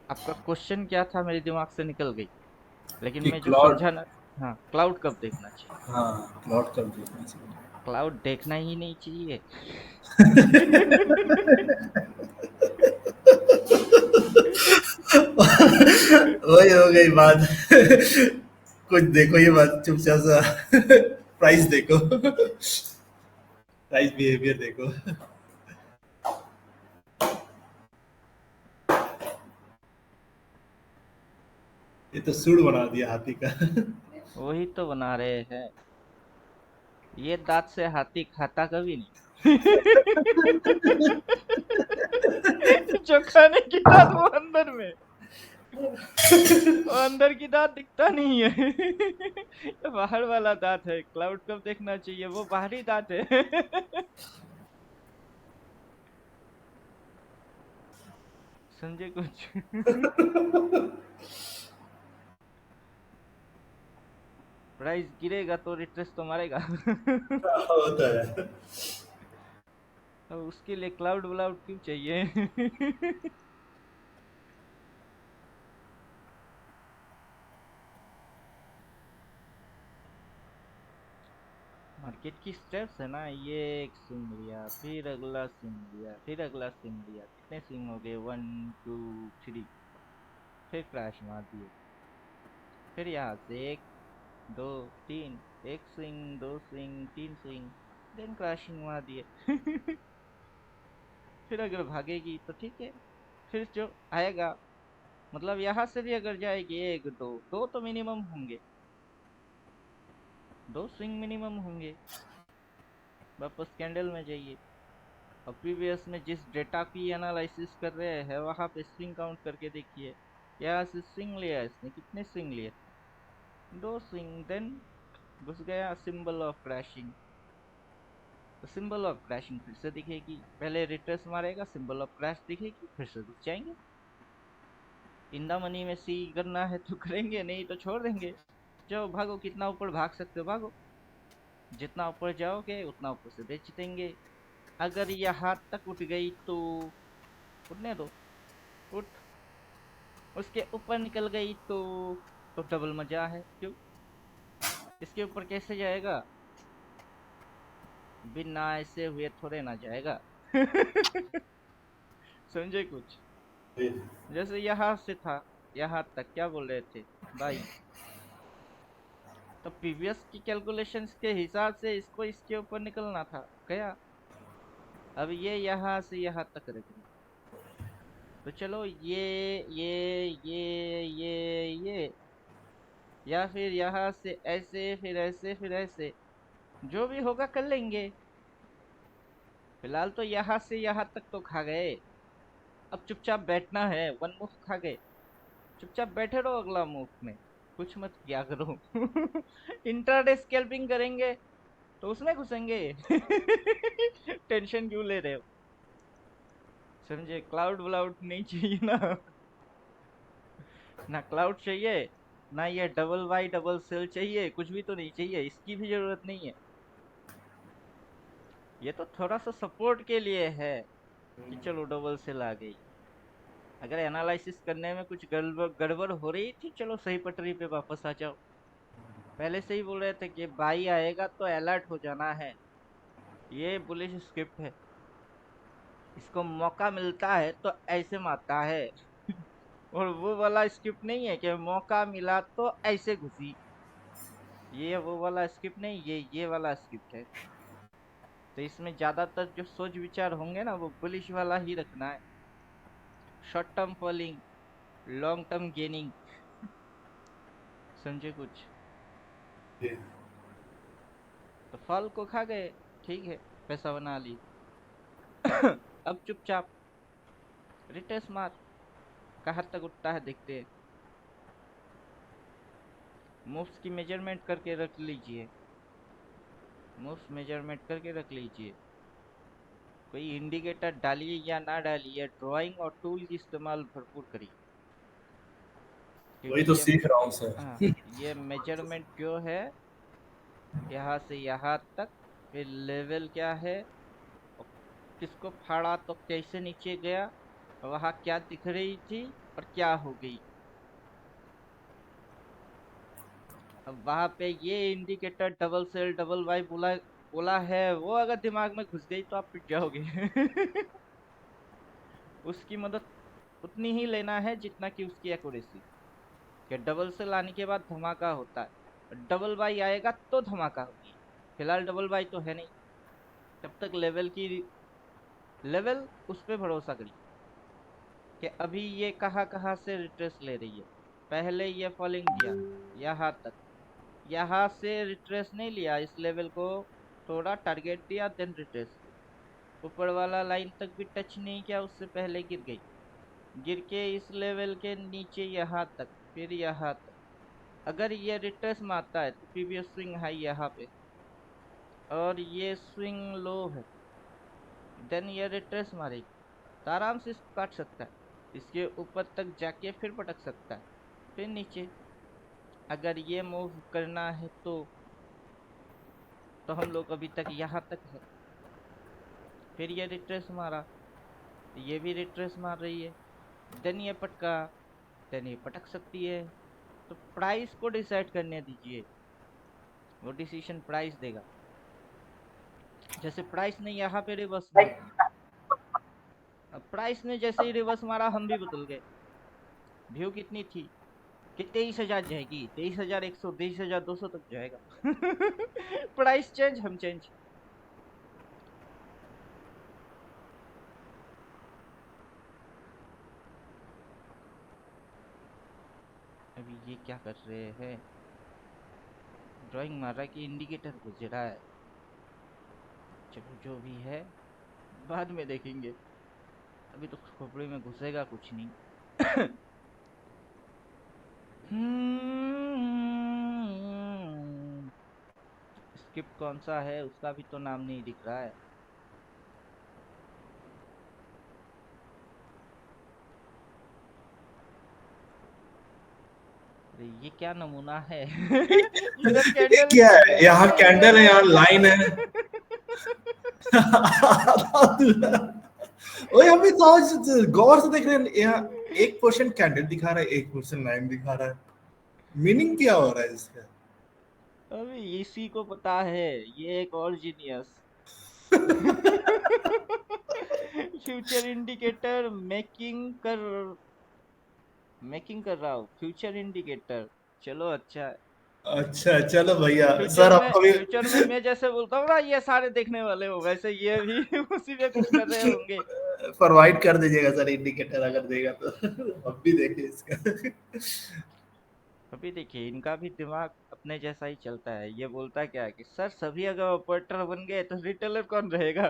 आपका क्वेश्चन क्या था मेरे दिमाग से निकल गई, लेकिन कि मैं जो क्लाउड, समझाना, हाँ, क्लाउड कब देखना चाहिए? हाँ क्लाउड कर देखना चाहिए। क्लाउड देखना ही नहीं चाहिए। वही हो गई बात। कुछ देखो ये बात, चुपचाप सा प्राइस देखो, प्राइस बिहेवियर देखो। ये तो सूट बना दिया हाथी का। वही तो बना रहे हैं। ये दांत से हाथी खाता कभी नहीं। जो खाने की दांत वो अंदर में, वो अंदर की दांत दिखता नहीं है। ये बाहर वाला दांत है। क्लाउड कब देखना चाहिए? वो बाहरी दांत है। समझे कुछ? प्राइस गिरेगा तो रिट्रेस तो मारेगा। होता है। अब उसके लिए क्लाउड व्लाउड क्यों चाहिए? मार्केट की स्टेप्स है ना, ये एक स्विंग लिया, फिर अगला स्विंग लिया, फिर अगला स्विंग लिया। कितने स्विंग हो गए? 1 2 3। फिर क्रैश मार दिए। फिर यहाँ से 1 2 3, एक swing, 2 swing, 3 swing, then crashing मार दिए। फिर अगर भागेगी तो ठीक है, फिर जो आएगा, मतलब यहाँ से भी अगर जाएगी 1 2 2 तो मिनिमम होंगे, 2 स्विंग मिनिमम होंगे। वापस कैंडल में जाइए, और प्रीवियस में जिस डेटा की एनालिसिस कर रहे हैं वहां पे स्विंग काउंट करके देखिए। यहाँ से स्विंग लिया इसने, कितने स्विंग लिए? 2 स्विंग। देन घुस गया सिंबल ऑफ क्रैशिंग। तो सिंबल ऑफ क्रैशिंग फिर से दिखेगी, पहले रिट्रेस मारेगा, सिंबल ऑफ क्रैश दिखेगी, फिर से घुस जाएंगे। इन द मनी में सी करना है तो करेंगे, नहीं तो छोड़ देंगे। जाओ भागो, कितना ऊपर भाग सकते हो भागो, जितना ऊपर जाओगे उतना ऊपर से बेच देंगे। अगर यहाँ तक उठ गई तो उठने दो, उठ। उसके ऊपर निकल गई तो डबल मजा है। क्यों? इसके ऊपर कैसे जाएगा? बिना ऐसे हुए थोड़े ना जाएगा। समझे कुछ? जैसे यहाँ से था यहाँ तक, क्या बोल रहे थे भाई? तो प्रीवियस की कैलकुलेशंस के हिसाब से इसको इसके ऊपर निकलना था, गया। अब ये यहाँ से यहाँ तक रख दी, तो चलो ये, या फिर यहाँ से ऐसे, फिर ऐसे, फिर ऐसे, जो भी होगा कर लेंगे। फिलहाल तो यहाँ से यहाँ तक तो खा गए। अब चुपचाप बैठना है। 1 मूव खा गए, चुपचाप बैठे रहो अगला मूव में, कुछ मत किया करो। इंट्राडे स्कैल्पिंग करेंगे तो उसमें घुसेंगे। टेंशन क्यों ले रहे हो? समझे? क्लाउड व्लाउड नहीं चाहिए ना। ना क्लाउड चाहिए, ना ये डबल वाई डबल सेल चाहिए, कुछ भी तो नहीं चाहिए, इसकी भी जरूरत नहीं है। ये तो थोड़ा सा सपोर्ट के लिए है कि चलो डबल सेल आ गई। अगर एनालिसिस करने में कुछ गड़बड़ हो रही थी, चलो सही पटरी पे वापस आ जाओ। पहले से ही बोल रहे थे कि बाई आएगा तो अलर्ट हो जाना है। ये बुलिश स्क्रिप्ट है, इसको मौका मिलता है तो ऐसे मारता है। और वो वाला स्क्रिप्ट नहीं है कि मौका मिला तो ऐसे घुसी। ये वो वाला स्क्रिप्ट नहीं, ये वाला स्क्रिप्ट है। तो इसमें ज्यादातर जो सोच विचार होंगे ना वो बुलिश वाला ही रखना है। Short term falling, long term gaining, समझे कुछ? ये तो फल को खा गए, ठीक है, पैसा बना ली। अब चुपचाप रिटेस मार, कहाँ तक उठता है देखते हैं। मूव्स की मेजरमेंट करके रख लीजिए, मूव्स मेजरमेंट करके रख लीजिए। कोई इंडिकेटर डालिए या ना डालिए, ड्राइंग और टूल की इस्तेमाल भरपूर करिए, वही क्योंकि तो ये सीख रहा हूँ सर। हाँ, ये मेजरमेंट जो है यहाँ से यहाँ तक, फिर लेवल क्या है, और किसको फाड़ा तो कैसे नीचे गया, वहाँ क्या दिख रही थी और क्या हो गई। अब वहाँ पे ये indicator double sell double buy बोला बोला है, वो अगर दिमाग में घुस गई तो आप पिट जाओगे। उसकी मदद उतनी ही लेना है जितना कि उसकी एक्यूरेसी। कि डबल सेल आने के बाद धमाका होता है, डबल बाई आएगा तो धमाका होगी। फिलहाल डबल बाई तो है नहीं, तब तक लेवल उस पे भरोसा करिए कि अभी ये कहाँ कहाँ से रिट्रेस ले रही है। पहले ये फॉलिंग दिया यहाँ तक, यहाँ से रिट्रेस नहीं लिया, इस लेवल को थोड़ा टारगेट दिया, देन रिट्रेस। ऊपर वाला लाइन तक भी टच नहीं किया, उससे पहले गिर गई, गिर के इस लेवल के नीचे यहाँ तक, फिर यहाँ तक। अगर ये रिट्रेस मारता है तो प्रीवियस स्विंग हाई यहाँ पे, और ये स्विंग लो है, देन ये रिट्रेस मारेगी तो आराम से इसको काट सकता है, इसके ऊपर तक जाके फिर पटक सकता है, फिर नीचे। अगर ये मूव करना है तो हम लोग अभी तक यहाँ तक है, फिर ये रिट्रेस मारा, ये भी रिट्रेस मार रही है, देन ये पटका, देन ये पटक सकती है। तो प्राइस को डिसाइड करने दीजिए, वो डिसीजन प्राइस देगा। जैसे प्राइस ने यहाँ पे रिवर्स मारा, अब प्राइस ने जैसे ही रिवर्स मारा हम भी बदल गए। व्यू कितनी थी कि 23,000 जाएगी, 23,100, 23,200 तक जाएगा। प्राइस चेंज, हम चेंज। अभी ये क्या कर रहे हैं, ड्राइंग मार रहा कि इंडिकेटर घुस रहा है। चलो जो भी है बाद में देखेंगे, अभी तो खोपड़ी में घुसेगा कुछ नहीं। स्क्रिप्ट कौन सा है उसका भी तो नाम नहीं दिख रहा है। अरे ये क्या नमूना है। इधर कैंडल क्या स्टिक है, है, यहाँ इधर कैंडल है, यहाँ लेवल लाइन है। वही हम भी समझ गौर से देख रहे हैं, यहाँ 1% कैंडल दिखा रहा है, 1% लाइन दिखा रहा है। मीनिंग क्या हो रहा है इसका? अभी इसी को पता है, ये एक और जीनियस। फ्यूचर इंडिकेटर मेकिंग कर रहा हूँ, फ्यूचर इंडिकेटर। चलो अच्छा है। अच्छा चलो भैया, सर आपको भी फ्यूचर में मैं जैसे बोलता हूँ ना ये सारे देखने वाले हो, वैसे ये भी उसी में कुछ कर रहे होंगे। प्रोवाइड कर दीजिएगा सर इंडिकेटर, अगर देगा तो हम भी देखें इसका। अभी देखिए इनका भी दिमाग अपने जैसा ही चलता है। ये बोलता क्या है कि सर सभी अगर ऑपरेटर बन गए तो रिटेलर कौन रहेगा।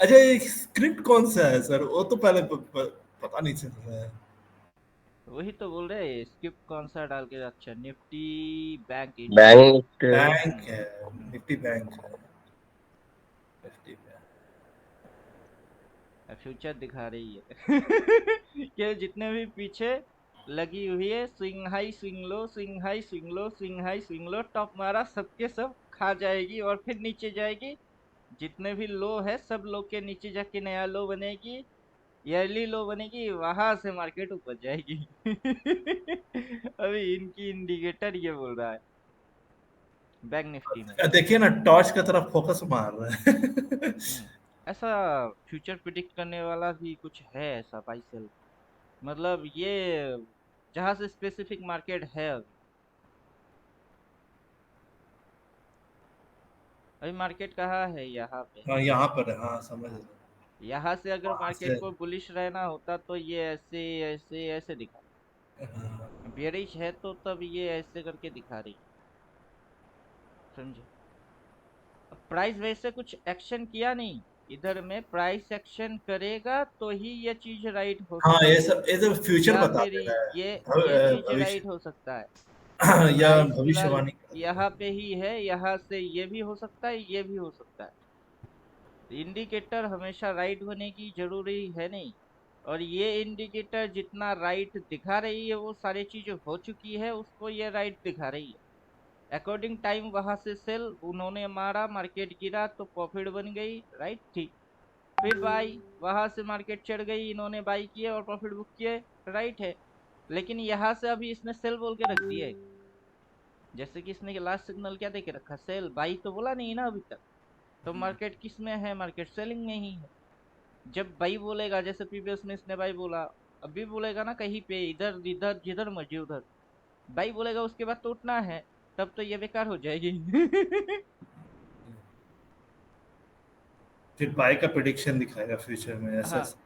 अच्छा ये स्क्रिप्ट कौन सा है सर? वो तो पहले पता नहीं चल रहा है। वही तो बोल रहे हैं, स्क्रिप्ट कौन सा डाल के। अच्छा, Nifty bank index. Bank bank है, निफ्टी बैंक है, निफ्टी बैंक। फ्यूचर दिखा रही है। कि जितने भी पीछे लगी हुई है, swing high swing low, swing high swing low, swing high swing low, top मारा, सबके सब खा जाएगी और फिर नीचे जाएगी। जितने भी लो है सब लो के नीचे जाके नया लो बनेगी, ईयरली लो बनेगी, वहां से मार्केट ऊपर जाएगी। अभी इनकी इंडिकेटर ये बोल रहा है बैंक निफ्टी में। देखिए ना, टॉर्च की तरफ फोकस मार रहा है। ऐसा फ्यूचर प्रिडिक्ट करने वाला भी कुछ है ऐसा, बाई सेल। मतलब ये जहाँ से स्पेसिफिक मार्केट है अभी मार्केट कहाँ है यहाँ पे। हाँ यहाँ पर है, हाँ समझ हाँ, रहा यहाँ से अगर वहां मार्केट से। को बुलिश रहना होता तो ये ऐसे ऐसे ऐसे दिखा, हाँ, बेरिश है तो तब ये ऐसे करके दिखा रही है, समझे। अब प्राइस वैसे कुछ एक्शन किया नहीं, इधर में प्राइस एक्शन करेगा तो ही ये चीज राइट हो हाँ सकती है, ये सब फ्यूचर या बता फिर दे रहा ये है, चीज भविष्य। राइट हो सकता है। या प्राइस फिलहाल भविष्यवाणी कर रहा यहाँ पे ही है, यहाँ से ये भी हो सकता है, ये भी हो सकता है। इंडिकेटर हमेशा राइट होने की जरूरी है नहीं, और ये इंडिकेटर जितना राइट दिखा रही है वो सारी चीजें हो चुकी है, उसको ये राइट दिखा रही है। अकॉर्डिंग टाइम वहां से सेल उन्होंने मारा, मार्केट गिरा तो प्रॉफिट बन गई, राइट, ठीक। फिर बाई, वहां से मार्केट चढ़ गई, इन्होंने बाई किए और प्रॉफिट बुक किए, राइट है। लेकिन यहाँ से अभी इसने सेल बोल के रख दिए, जैसे कि इसने लास्ट सिग्नल क्या दे के रखा, सेल, बाई तो बोला नहीं ना अभी तक। तो मार्केट किस में है, मार्केट सेलिंग में ही है। जब बाई बोलेगा, जैसे प्रीवियस में इसने बाई बोला, अभी बोलेगा ना कहीं पे, इधर इधर जिधर मर्जी उधर बाई बोलेगा, उसके बाद तो उठना है, तब तो ये बेकार हो जाएगी। फिर बाय का प्रिडिक्शन दिखाएगा फ्यूचर में ऐसा हाँ, ऐसा।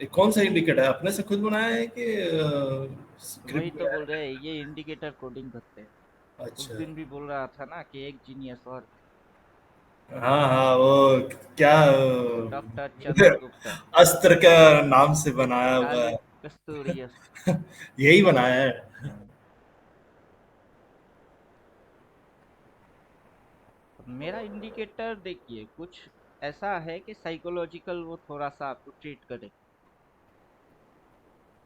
ये कौन सा इंडिकेटर है, अपने से खुद बनाया है कि वही स्क्रिप्ट में तो है? बोल रहे हैं, ये इंडिकेटर कोडिंग करते हैं। उस अच्छा। दिन भी बोल रहा था ना कि एक जीनियस और हाँ हाँ वो क्या डॉक्टर चंद्रगुप्ता, अस्त्र का नाम से बनाया हुआ काली है। कस्तूरी अस्त्र। यही बनाया है। हाँ। अब मेरा इंडिकेटर देखिए कुछ ऐसा है कि साइकोलॉजिकल वो थोड़ा सा आपको ट्रीट करे।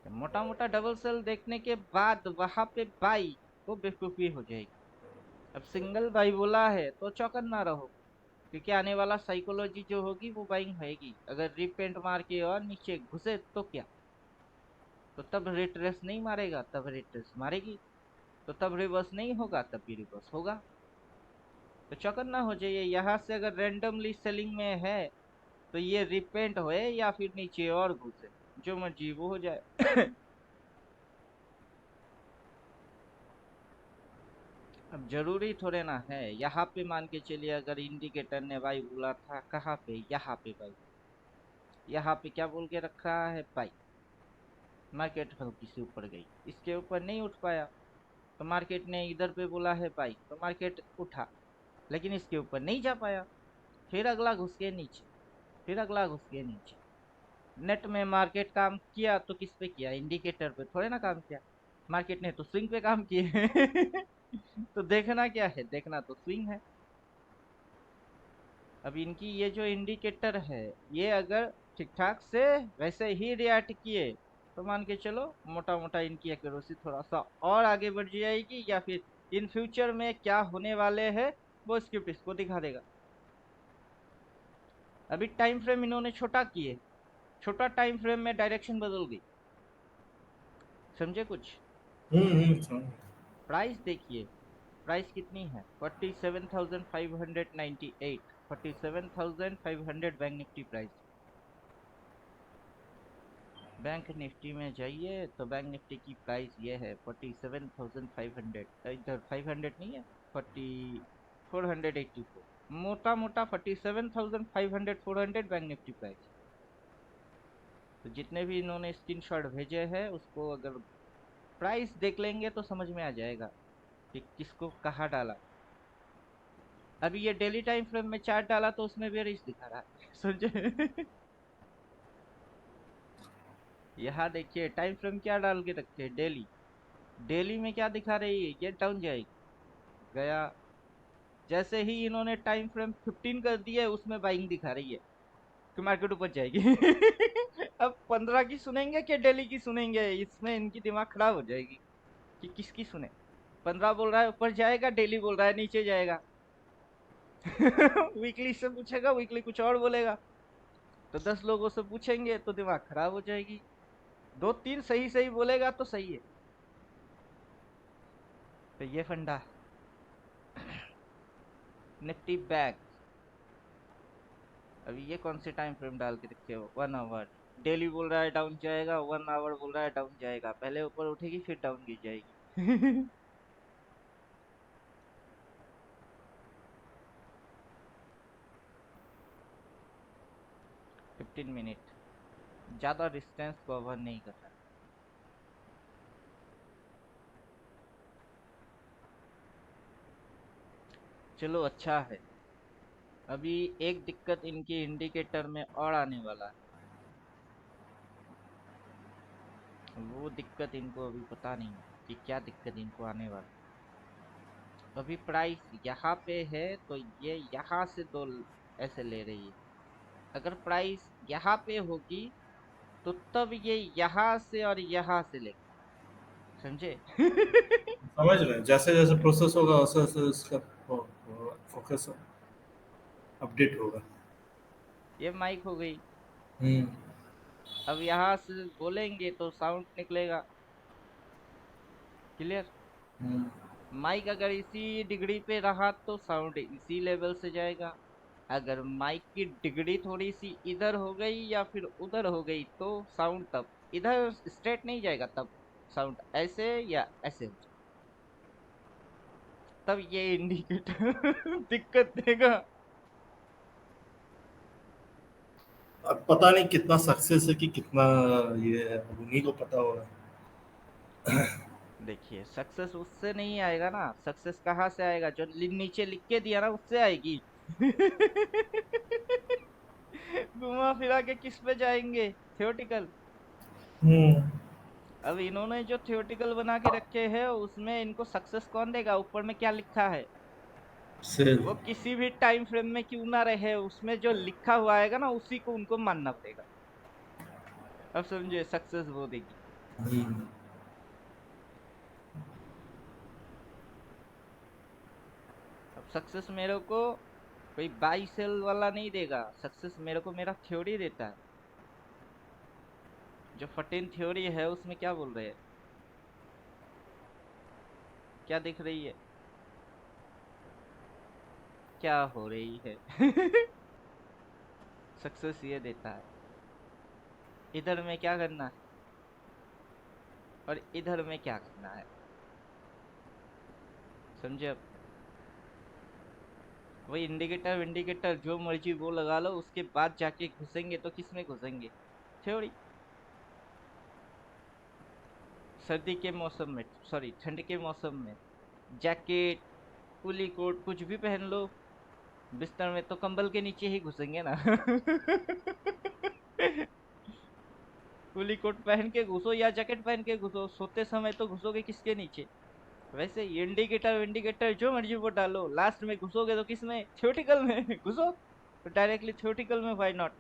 मोटा मोटा डबल सेल देखने के बाद वहां पे बाई तो बेवकूफी हो जाएगी। अब सिंगल बाई बोला है तो चौकन्ना रहो, क्योंकि आने वाला साइकोलॉजी जो होगी वो बाइंग होगी। अगर रिपेंट मार के और नीचे घुसे तो क्या, तो तब रिट्रेस नहीं मारेगा, तब रिट्रेस मारेगी, तो तब रिवर्स नहीं होगा, तब भी रिवर्स होगा। तो चौकन्ना हो जाइए, यहाँ से अगर रेंडमली सेलिंग में है तो ये रिपेंट होए या फिर नीचे और घुसे, जो मर्जी वो हो जाए। अब जरूरी थोड़े ना है, यहाँ पे मान के चलिए अगर इंडिकेटर ने बाई बोला था, कहाँ पे, यहाँ पे बाई, यहाँ पे क्या बोल के रखा है, बाई। मार्केट हल्की से ऊपर गई, इसके ऊपर नहीं उठ पाया, तो मार्केट ने इधर पे बोला है बाई, तो मार्केट उठा, लेकिन इसके ऊपर नहीं जा पाया। फिर अगला घुस के नीचे, फिर अगला घुस के नीचे। नेट में मार्केट काम किया तो किस पे किया, इंडिकेटर पे थोड़े ना काम किया। मार्केट ने तो स्विंग पे काम किए। तो देखना क्या है, देखना तो स्विंग है। अब इनकी ये जो इंडिकेटर है, ये अगर ठीक ठाक से वैसे ही रिएक्ट किए तो मान के चलो मोटा मोटा इनकी एक्यूरेसी थोड़ा सा और आगे बढ़ जाएगी, या फिर इन फ्यूचर में क्या होने वाले हैं वो स्क्रिप्ट इसको दिखा देगा। अभी टाइम फ्रेम इन्होंने छोटा किए, छोटा टाइम फ्रेम में डायरेक्शन बदल गई, समझे कुछ। समझ। प्राइस देखिए, प्राइस कितनी है, 47,598, 47,500 bank Nifty price. Bank Nifty में जाइए तो बैंक निफ्टी की प्राइस ये है 47,500, इधर 500 नहीं है, 484, मोटा मोटा 47,500 400 बैंक निफ्टी प्राइस। तो जितने भी इन्होंने स्क्रीनशॉट भेजे हैं उसको अगर प्राइस देख लेंगे तो समझ में आ जाएगा कि किसको कहाँ डाला। अभी ये डेली टाइम फ्रेम में चार्ट डाला तो उसमें बेरिश दिखा रहा है। समझे। यहाँ देखिए टाइम फ्रेम क्या डाल के रखे हैं, डेली, डेली में क्या दिखा रही है, ये डाउन जाएगी, गया। जैसे ही इन्होंने टाइम फ्रेम 15 कर दिया है उसमें बाइंग दिखा रही है कि मार्केट ऊपर जाएगी। अब 15 की सुनेंगे कि डेली की सुनेंगे, इसमें इनकी दिमाग खराब हो जाएगी कि किसकी सुने। 15 बोल रहा है ऊपर जाएगा, डेली बोल रहा है नीचे जाएगा। वीकली से पूछेगा, वीकली कुछ और बोलेगा, तो 10 लोगों से पूछेंगे तो दिमाग खराब हो जाएगी। दो तीन सही सही बोलेगा तो सही है। तो ये फंडा। निफ्टी बैंक, अभी ये कौन से टाइम फ्रेम डाल के रखे हो, 1 आवर, डेली बोल रहा है डाउन जाएगा, 1 आवर बोल रहा है डाउन जाएगा, पहले ऊपर उठेगी फिर डाउन गिर जाएगी। 15 मिनट ज्यादा डिस्टेंस कवर नहीं कर रहा। चलो अच्छा है। अभी एक दिक्कत इनके इंडिकेटर में और आने वाला है, वो दिक्कत इनको अभी पता नहीं है कि क्या दिक्कत इनको आने वाला है। अभी प्राइस यहाँ पे है तो ये यहाँ से दो ऐसे ले रही है। अगर प्राइस यहाँ पे होगी तो तब ये यहाँ से और यहाँ से लेगा, समझे? समझ रहे हैं, जैसे जैसे प्रोसेस होगा वैसे वैसे इसका फोकस अपडेट होगा। ये माइक हो गई। हम्म। अब यहाँ से बोलेंगे तो साउंड निकलेगा, क्लियर? हम्म। माइक अगर इसी डिग्री पे रहा तो साउंड इसी लेवल से जाएगा। अगर माइक की डिग्री थोड़ी सी इधर हो गई या फिर उधर हो गई तो साउंड तब इधर स्ट्रेट नहीं जाएगा, तब साउंड ऐसे या ऐसे हो जाएगा, तब ये इंडिकेटर दिक्कत देगा। अब पता नहीं कितना सक्सेस है कि कितना ये है, अब उन्हीं को पता होगा। देखिए सक्सेस उससे नहीं आएगा ना, सक्सेस कहाँ से आएगा? जो नीचे लिख के दिया ना उससे आएगी। घुमा फिरा के किस पे जाएंगे? थियोटिकल। हम्म। अब इन्होंने जो थियोटिकल बना के रखे हैं उसमें इनको सक्सेस कौन देगा? ऊपर में क्या लिखा है? सेल। वो किसी भी टाइम फ्रेम में क्यों ना रहे, उसमें जो लिखा हुआ आएगा ना उसी को उनको मानना पड़ेगा। अब समझे, सक्सेस वो देगी। हम्म। अब सक्सेस मेरे को कोई बाई सेल वाला नहीं देगा, सक्सेस मेरे को मेरा थ्योरी देता है। जो फटिन थ्योरी है उसमें क्या बोल रहे हैं, क्या दिख रही है, क्या हो रही है? सक्सेस ये देता है इधर में क्या करना है और इधर में क्या करना है, समझे? अब वही इंडिकेटर इंडिकेटर जो मर्जी वो लगा लो, उसके बाद जाके घुसेंगे तो किस में घुसेंगे? थ्योरी। सर्दी के मौसम में, सॉरी ठंड के मौसम में जैकेट कुली कोट कुछ भी पहन लो, बिस्तर में तो कंबल के नीचे ही घुसेंगे ना। कुली कोट पहन के घुसो या जैकेट पहन के घुसो, सोते समय तो घुसोगे किसके नीचे? वैसे इंडिकेटर इंडिकेटर जो मर्जी वो डालो, लास्ट में घुसोगे तो किस में? थ्योरेटिकल में। घुसो तो डायरेक्टली थ्योरेटिकल में, व्हाई नॉट?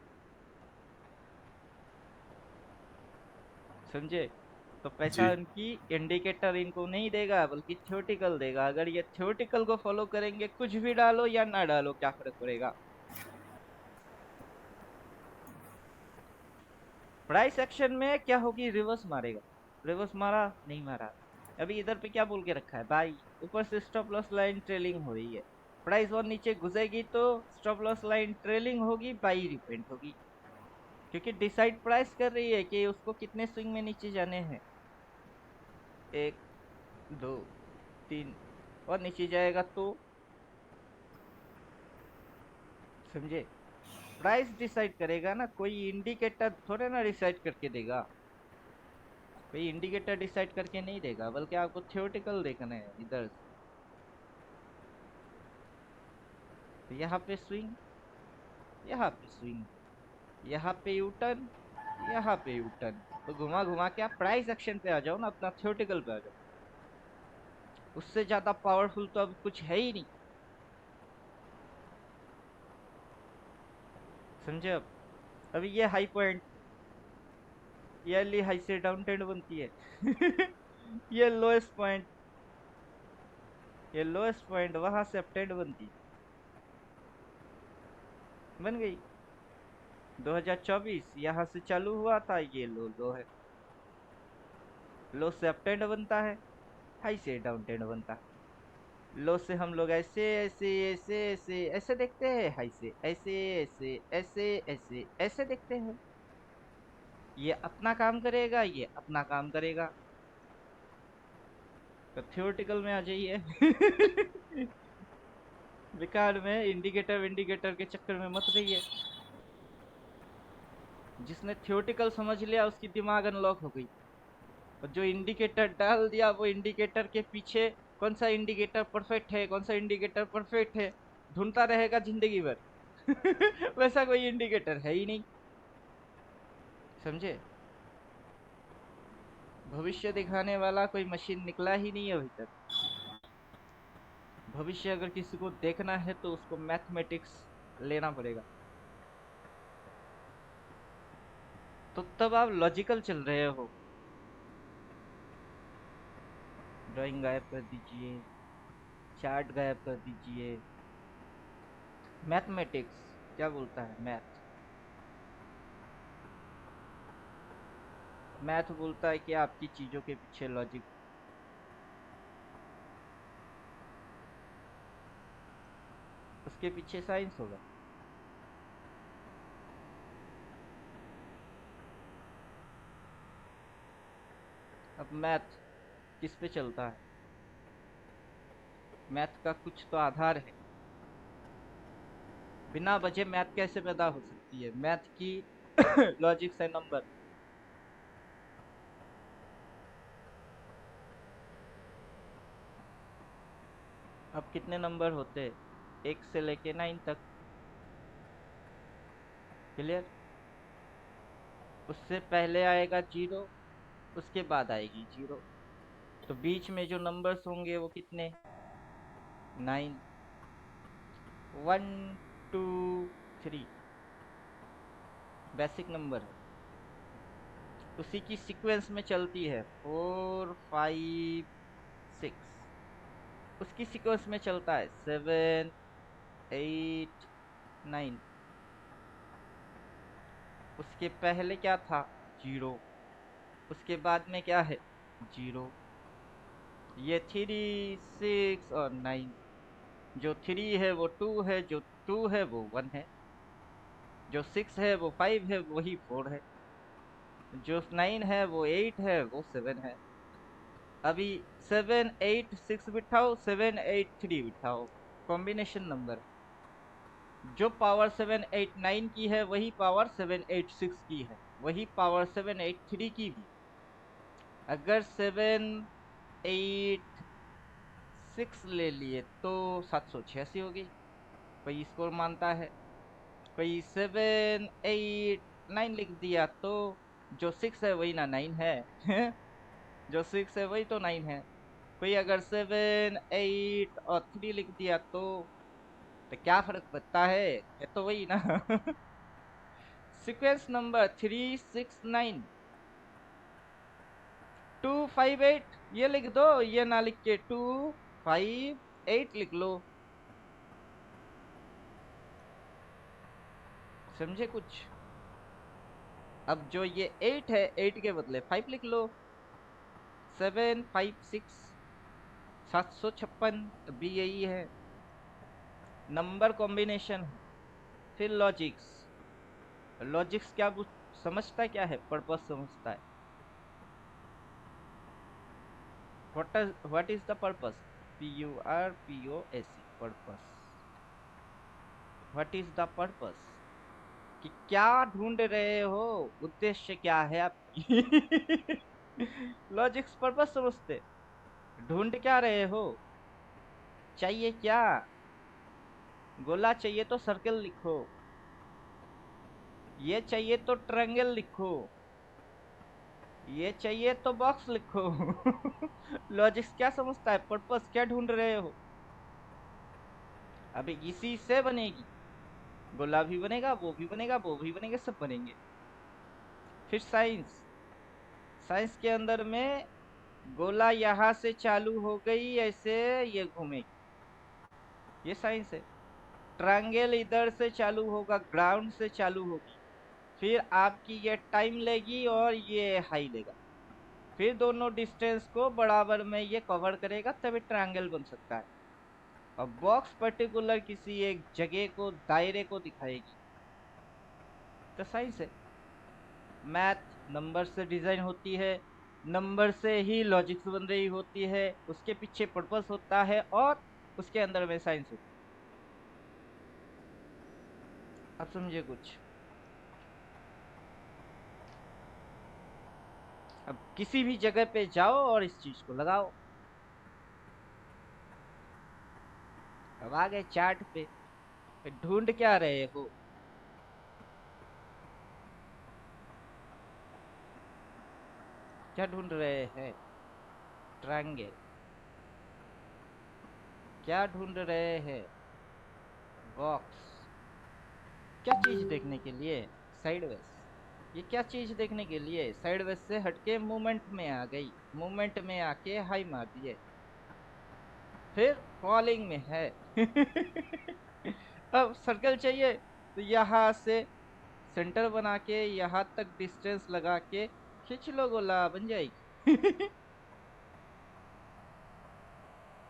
समझे? तो पैसा जी। उनकी इंडिकेटर इनको नहीं देगा बल्कि थ्योरेटिकल देगा। अगर ये थ्योरेटिकल को फॉलो करेंगे, कुछ भी डालो या ना डालो क्या फर्क पड़ेगा? प्राइस एक्शन में क्या होगी? रिवर्स मारेगा। रिवर्स मारा नहीं मारा। अभी इधर पे क्या बोल के रखा है? बाई। ऊपर से स्टॉप लॉस लाइन ट्रेलिंग हो रही है, प्राइस और नीचे घुसेगी तो स्टॉप लॉस लाइन ट्रेलिंग होगी, बाई रिपेंट होगी, क्योंकि डिसाइड प्राइस कर रही है कि उसको कितने स्विंग में नीचे जाने हैं। 1 2 3 और नीचे जाएगा तो, समझे? प्राइस डिसाइड करेगा ना, कोई इंडिकेटर थोड़े ना डिसाइड करके देगा। कोई इंडिकेटर डिसाइड करके नहीं देगा, बल्कि आपको थ्योरेटिकल देखना है इधर से। तो यहाँ पे स्विंग, यहाँ पे स्विंग, यहाँ पे यू टर्न, यहाँ पे यू टर्न। तो घुमा घुमा के आप प्राइस एक्शन पे आ जाओ ना, अपना थ्योरेटिकल पे आ जाओ। उससे ज्यादा पावरफुल तो अब कुछ है ही नहीं, समझे? अब अभी ये हाई पॉइंट, ये अर्ली हाई से डाउन ट्रेंड बनती है। ये लोएस्ट पॉइंट, ये लोएस्ट पॉइंट वहां से अप ट्रेंड बनती है। बन गई। 2024 यहाँ से चालू हुआ था, ये लो लो है। लो से अप ट्रेंड बनता है, हाई से डाउन ट्रेंड बनता है। लो से हम लोग ऐसे ऐसे ऐसे ऐसे ऐसे देखते हैं, हाई से ऐसे ऐसे ऐसे ऐसे ऐसे देखते हैं। ये अपना काम करेगा, ये अपना काम करेगा। तो थियोरेटिकल में आ जाइए। बेकार में इंडिकेटर इंडिकेटर के चक्कर में मत रहिए। जिसने थियोरेटिकल समझ लिया उसकी दिमाग अनलॉक हो गई। और जो इंडिकेटर डाल दिया वो इंडिकेटर के पीछे कौन सा इंडिकेटर परफेक्ट है, कौन सा इंडिकेटर परफेक्ट है, ढूंढता रहेगा जिंदगी भर। वैसा कोई इंडिकेटर है ही नहीं। समझे? भविष्य दिखाने वाला कोई मशीन निकला ही नहीं है अभी तक। भविष्य अगर किसी को देखना है तो उसको मैथमेटिक्स लेना पड़ेगा। तो तब आप लॉजिकल चल रहे हो। ड्राइंग गायब कर दीजिए, चार्ट गायब कर दीजिए। मैथमेटिक्स क्या बोलता है? मैथ बोलता है कि आपकी चीजों के पीछे लॉजिक। उसके पीछे साइंस होगा। अब मैथ किस पे चलता है? मैथ का कुछ तो आधार है। बिना वजह मैथ कैसे पैदा हो सकती है? मैथ की लॉजिक से नंबर। अब कितने नंबर होते? 1 से लेके 9 तक। क्लियर? उससे पहले आएगा 0, उसके बाद आएगी 0। तो बीच में जो नंबर्स होंगे वो कितने? 9। 1 2 3 बेसिक नंबर है। उसी की सीक्वेंस में चलती है 4 5 6। उसकी सीक्वेंस में चलता है 7 8 9। उसके पहले क्या था? 0। उसके बाद में क्या है? 0। ये 3 6 और 9। जो 3 है वो 2 है, जो 2 है वो 1 है, जो 6 है वो 5 है, वही 4 है, जो 9 है वो 8 है, वो 7 है। अभी 7 8 6 बिठाओ, 7 8 3 बिठाओ। कॉम्बिनेशन नंबर है। जो पावर 7 8 9 की है वही पावर 7 8 6 की है, वही पावर 7 8 3 की भी। अगर 7 8 6 ले लिए तो 786 होगी। कोई इसको मानता है। कोई 7 8 9 लिख दिया तो जो 6 है वही ना 9 है। जो 6 है वही तो 9 है। कोई अगर 7 8 और 3 लिख दिया तो क्या फर्क पड़ता है तो वही ना। सीक्वेंस नंबर 3 6 9 2 5 8 ये लिख दो, ये ना लिख के 2 5 8 लिख लो। समझे कुछ? अब जो ये 8 है, 8 के बदले 5 लिख लो। 7 5 6 756 भी यही है। नंबर कॉम्बिनेशन है। फिर लॉजिक्स। लॉजिक्स क्या समझता क्या है? पर्पस समझता है। What is the purpose? PURPOS purpose. What is the purpose? कि क्या ढूंढ रहे हो, उद्देश्य क्या है आपकी। लॉजिक्स पर्पस समझते। ढूंढ क्या रहे हो? चाहिए क्या? गोला चाहिए तो सर्कल लिखो, ये चाहिए तो ट्रायंगल लिखो, ये चाहिए तो बॉक्स लिखो। लॉजिक्स क्या समझता है? पर्पस क्या ढूंढ रहे हो? अभी इसी से बनेगी। गोला भी बनेगा, वो भी बनेगा, वो भी बनेगा, सब बनेंगे। फिर साइंस। साइंस के अंदर में गोला यहाँ से चालू हो गई ऐसे, ये घूमेगी, ये साइंस है। ट्रायंगल इधर से चालू होगा, ग्राउंड से चालू होगी, फिर आपकी ये टाइम लेगी और ये हाई लेगा, फिर दोनों डिस्टेंस को बराबर में ये कवर करेगा, तभी ट्रायंगल बन सकता है। और बॉक्स पर्टिकुलर किसी एक जगह को, दायरे को दिखाएगी। तो साइंस है। मैथ नंबर से डिजाइन होती है, नंबर से ही लॉजिक्स बन रही होती है, उसके पीछे पर्पस होता है और उसके अंदर में साइंस होती है। आप समझे कुछ? अब किसी भी जगह पे जाओ और इस चीज को लगाओ। अब आ गए चार्ट पे, ढूंढ क्या रहे हो? क्या ढूंढ रहे हैं? ट्रायंगल। क्या ढूंढ रहे हैं? बॉक्स। क्या चीज देखने के लिए? साइडवेज। ये क्या चीज देखने के लिए? साइडवेज से हटके मूवमेंट में आ गई, मूवमेंट में आके हाई मार दिए, फिर फॉलिंग में है। अब सर्कल चाहिए तो यहाँ से सेंटर बना के यहाँ तक डिस्टेंस लगा के खींच लो, गोला बन जाएगी।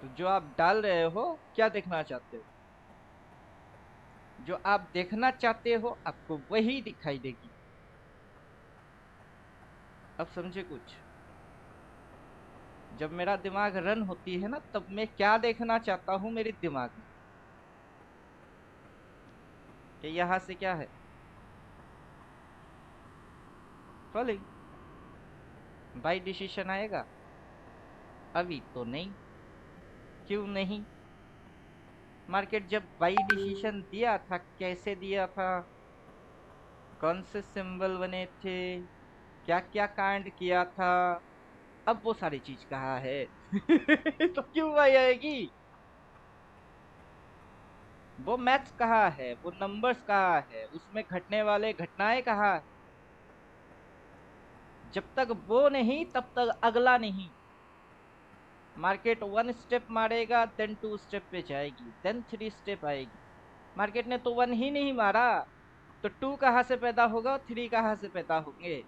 तो जो आप डाल रहे हो, क्या देखना चाहते हो? जो आप देखना चाहते हो आपको वही दिखाई देगी। अब समझे कुछ? जब मेरा दिमाग रन होती है ना, तब मैं क्या देखना चाहता हूँ मेरे दिमाग में, कि यहाँ से क्या है? फॉलिंग। बाई डिसीजन आएगा? अभी तो नहीं। क्यों नहीं? मार्केट जब बाई डिसीजन दिया था, कैसे दिया था, कौन से सिंबल बने थे, क्या क्या कांड किया था, अब वो सारी चीज कहाँ है? तो क्यों बाई आएगी? वो मैथ्स कहाँ है, वो नंबर्स कहाँ है, उसमें घटने वाले घटनाएं कहाँ है? जब तक वो नहीं तब तक अगला नहीं। मार्केट वन स्टेप मारेगा, देन टू स्टेप पे जाएगी, देन थ्री स्टेप आएगी। मार्केट ने तो वन ही नहीं मारा, तो टू कहाँ से पैदा होगा, थ्री कहाँ से पैदा होंगे?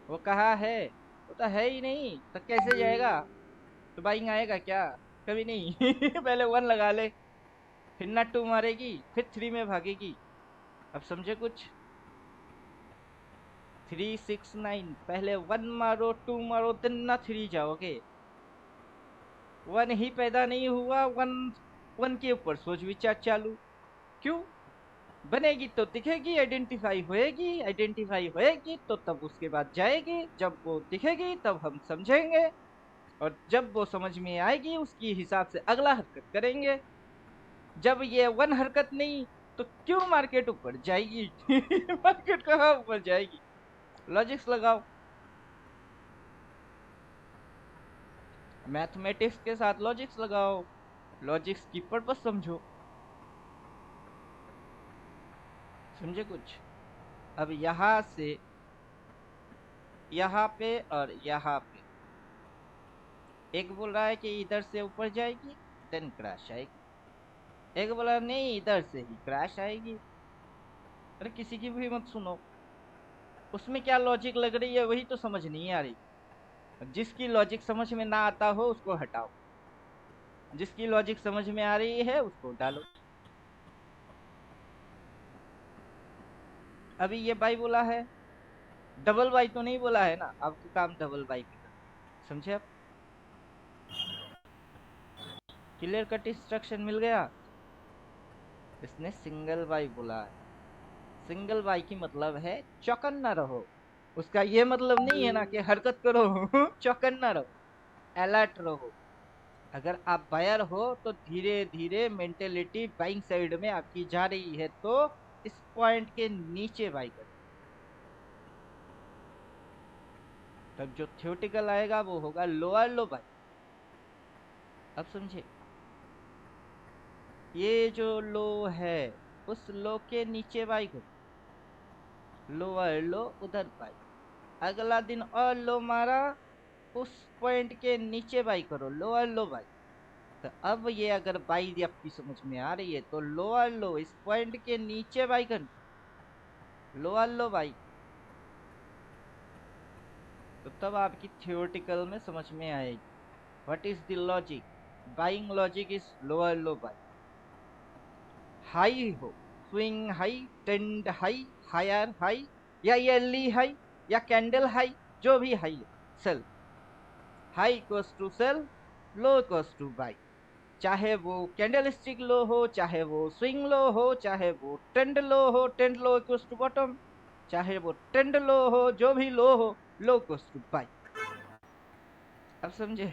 वो कहाँ है? वो तो है ही नहीं, तो कैसे जाएगा? तो बाइंग आएगा क्या? कभी नहीं। पहले वन लगा ले, फिर ना टू मारेगी, फिर थ्री में भागेगी। अब समझे कुछ? 3 6 9, पहले वन मारो, टू मारो, देन ना थ्री जाओगे। वन ही पैदा नहीं हुआ, वन वन के ऊपर सोच विचार चालू। क्यों? बनेगी तो दिखेगी, आइडेंटिफाई होएगी तो तब उसके बाद जाएगी, जब वो दिखेगी तब हम समझेंगे, और जब वो समझ में आएगी उसकी हिसाब से अगला हरकत करेंगे। जब ये वन हरकत नहीं, तो क्यों मार्केट ऊपर जाएगी? मार्केट कहाँ ऊपर जाएगी? लॉजिक्स लगाओ। मैथमेटिक्स के साथ लॉजिक्स लगाओ, लॉजिक्स की पर्पस समझो। समझे कुछ? अब यहाँ से यहाँ पे और यहाँ पे, एक बोल रहा है कि इधर से ऊपर जाएगी, देन क्रैश आएगी। एक बोला नहीं, इधर से ही क्रैश आएगी। अरे किसी की भी मत सुनो, उसमें क्या लॉजिक लग रही है वही तो समझ नहीं आ रही। जिसकी लॉजिक समझ में ना आता हो उसको हटाओ, जिसकी लॉजिक समझ में आ रही है उसको डालो। अभी ये बाई बोला है, डबल बाई तो नहीं बोला है ना, आपका काम डबल बाई पे करना। समझे आप? क्लियर कट इंस्ट्रक्शन मिल गया। इसने सिंगल बाई बोला है। सिंगल बाई की मतलब है चौकन्ना रहो। उसका ये मतलब नहीं है ना कि हरकत करो। चौकन्ना रहो, अलर्ट रहो। अगर आप बायर हो तो धीरे धीरे मेंटेलिटी बाइंग साइड में आपकी जा रही है, तो इस पॉइंट के नीचे बाई करो। तब जो थ्योरेटिकल आएगा वो होगा लोअर लो बाई। अब समझे? ये जो लो है, उस लो के नीचे बाई करो, लोअर लो उधर बाई। अगला दिन और लो मारा, उस पॉइंट के नीचे बाई करो, लोअर लो बाई। तो अब ये अगर बाई आपकी समझ में आ रही है, तो लोअर लो इस पॉइंट के नीचे बाई करनी, लोअर लो बाई। तो तब आपकी थियोरेटिकल में समझ में आएगी what is the logic. Buying logic is lower low buy. High हो, swing high, trend high, higher high, या ईयरली हाई, या कैंडल हाई, जो भी हाई है, sell. High equals to sell, low equals to buy. चाहे वो candle stick लो हो, चाहे वो स्विंग लो हो, चाहे वो ट्रेंड लो हो, trend low equals to bottom, चाहे वो ट्रेंड लो हो, जो भी लो हो, लो इक्वल्स टू बाई। अब समझे?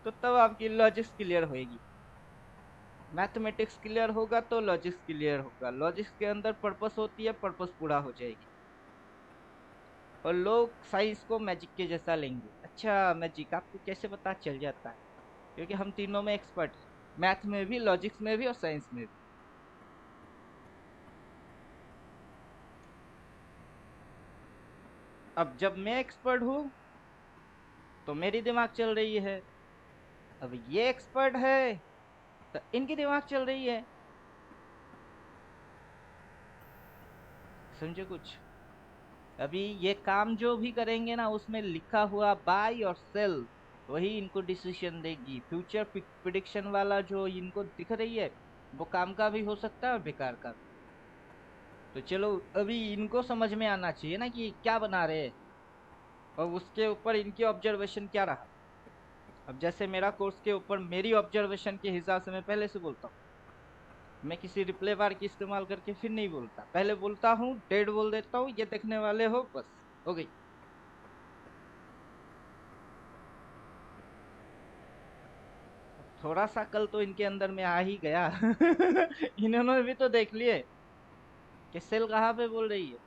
तो तब आपकी लॉजिक्स क्लियर होएगी। मैथमेटिक्स क्लियर होगा तो लॉजिक्स क्लियर होगा। लॉजिक्स के अंदर पर्पस होती है, पर्पस पूरा हो जाएगी। और लोग साइंस को मैजिक के जैसा लेंगे। अच्छा मैजिक आपको कैसे पता चल जाता है? क्योंकि हम तीनों में एक्सपर्ट हैं, मैथ में भी, लॉजिक्स में भी और साइंस में भी। अब जब मैं एक्सपर्ट हूँ तो मेरी दिमाग चल रही है, अब ये एक्सपर्ट है तो इनकी दिमाग चल रही है। समझे कुछ? अभी ये काम जो भी करेंगे ना, उसमें लिखा हुआ बाय और सेल वही इनको डिसीजन देगी। फ्यूचर प्रिडिक्शन वाला जो इनको दिख रही है, वो काम का भी हो सकता है और बेकार का भी। तो चलो अभी इनको समझ में आना चाहिए ना कि क्या बना रहे हैं, और उसके ऊपर इनकी ऑब्जर्वेशन क्या रहा। अब जैसे मेरा कोर्स के ऊपर मेरी ऑब्जर्वेशन के हिसाब से मैं पहले से बोलता हूँ। मैं किसी रिप्ले बार की इस्तेमाल करके फिर नहीं बोलता, पहले बोलता हूँ, डेट बोल देता हूँ, ये देखने वाले हो, बस हो गई। थोड़ा सा कल तो इनके अंदर में आ ही गया। इन्होंने भी तो देख लिए कि सेल कहाँ पे बोल रही है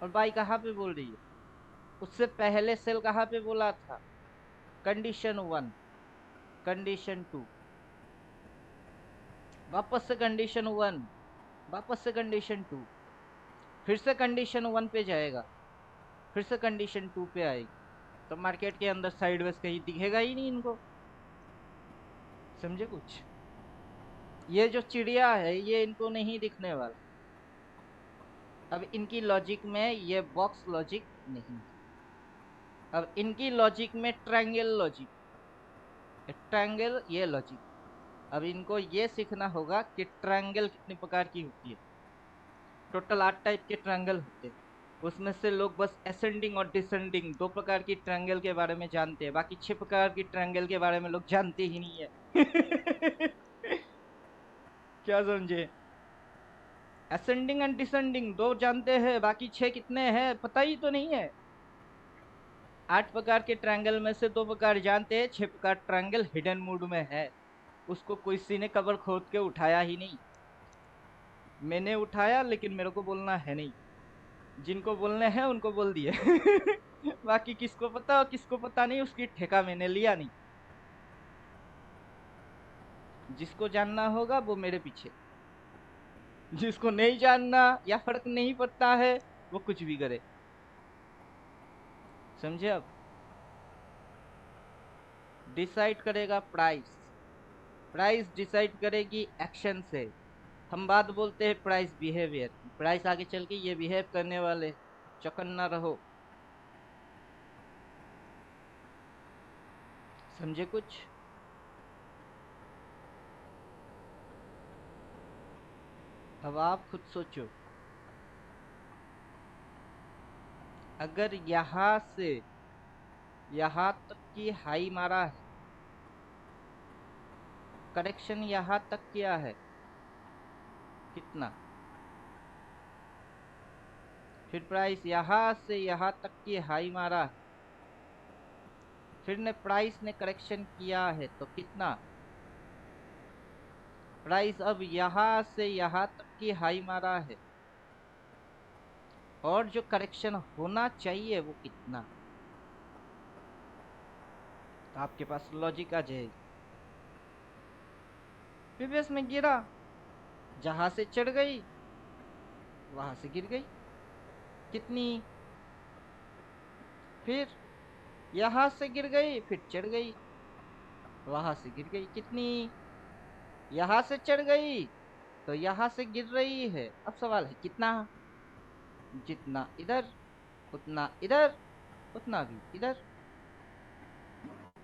और बाई कहाँ पे बोल रही है। उससे पहले सेल कहाँ पे बोला था? कंडीशन 1, कंडीशन 2, वापस से कंडीशन 1, वापस से कंडीशन 2, फिर से कंडीशन 1 पे जाएगा, फिर से कंडीशन 2 पे आएगी। तो मार्केट के अंदर साइडवेज कहीं दिखेगा ही नहीं इनको। समझे कुछ? ये जो चिड़िया है ये इनको नहीं दिखने वाला। अब इनकी लॉजिक में ये बॉक्स लॉजिक नहीं है। अब इनकी लॉजिक में ट्रायंगल लॉजिक, ट्रायंगल ये लॉजिक। अब इनको ये सीखना होगा कि ट्रायंगल कितने प्रकार की होती है। टोटल 8 टाइप के ट्रायंगल होते हैं। उसमें से लोग बस असेंडिंग और डिसेंडिंग 2 प्रकार की ट्रायंगल के बारे में जानते हैं, बाकी 6 प्रकार की ट्रायंगल के बारे में लोग जानते ही नहीं है। क्या समझे? असेंडिंग एंड डिसेंडिंग 2 जानते हैं, बाकी 6 कितने हैं पता ही तो नहीं है। 8 प्रकार के ट्रायंगल में से 2 प्रकार जानते हैं, 6 प्रकार ट्रायंगल हिडन मूड में है। उसको किसी ने कबर खोद के उठाया ही नहीं। मैंने उठाया लेकिन मेरे को बोलना है नहीं। जिनको बोलने हैं उनको बोल दिए। बाकी किसको पता और किसको पता नहीं, उसकी ठेका मैंने लिया नहीं। जिसको जानना होगा वो मेरे पीछे, जिसको नहीं जानना या फर्क नहीं पड़ता है वो कुछ भी करे। समझे? अब डिसाइड करेगा प्राइस, प्राइस डिसाइड करेगी एक्शन से। हम बात बोलते हैं प्राइस बिहेवियर, प्राइस आगे चल के ये बिहेव करने वाले, चौकन्ना रहो। समझे कुछ? अब आप खुद सोचो, अगर यहां से यहां तक की हाई मारा है, करेक्शन यहां तक किया है, कितना? फिर प्राइस यहां से यहां तक की हाई मारा है, फिर ने प्राइस ने करेक्शन किया है तो कितना? प्राइस अब यहां से यहां तक की हाई मारा है, और जो करेक्शन होना चाहिए वो कितना? तो आपके पास लॉजिक आ जाएगी। प्रीवियस में गिरा, जहां से चढ़ गई वहां से गिर गई, कितनी? फिर यहां से गिर गई, फिर चढ़ गई, वहां से गिर गई, कितनी? यहां से चढ़ गई तो यहां से गिर रही है। अब सवाल है कितना? जितना इधर, उतना इधर, उतना भी इधर।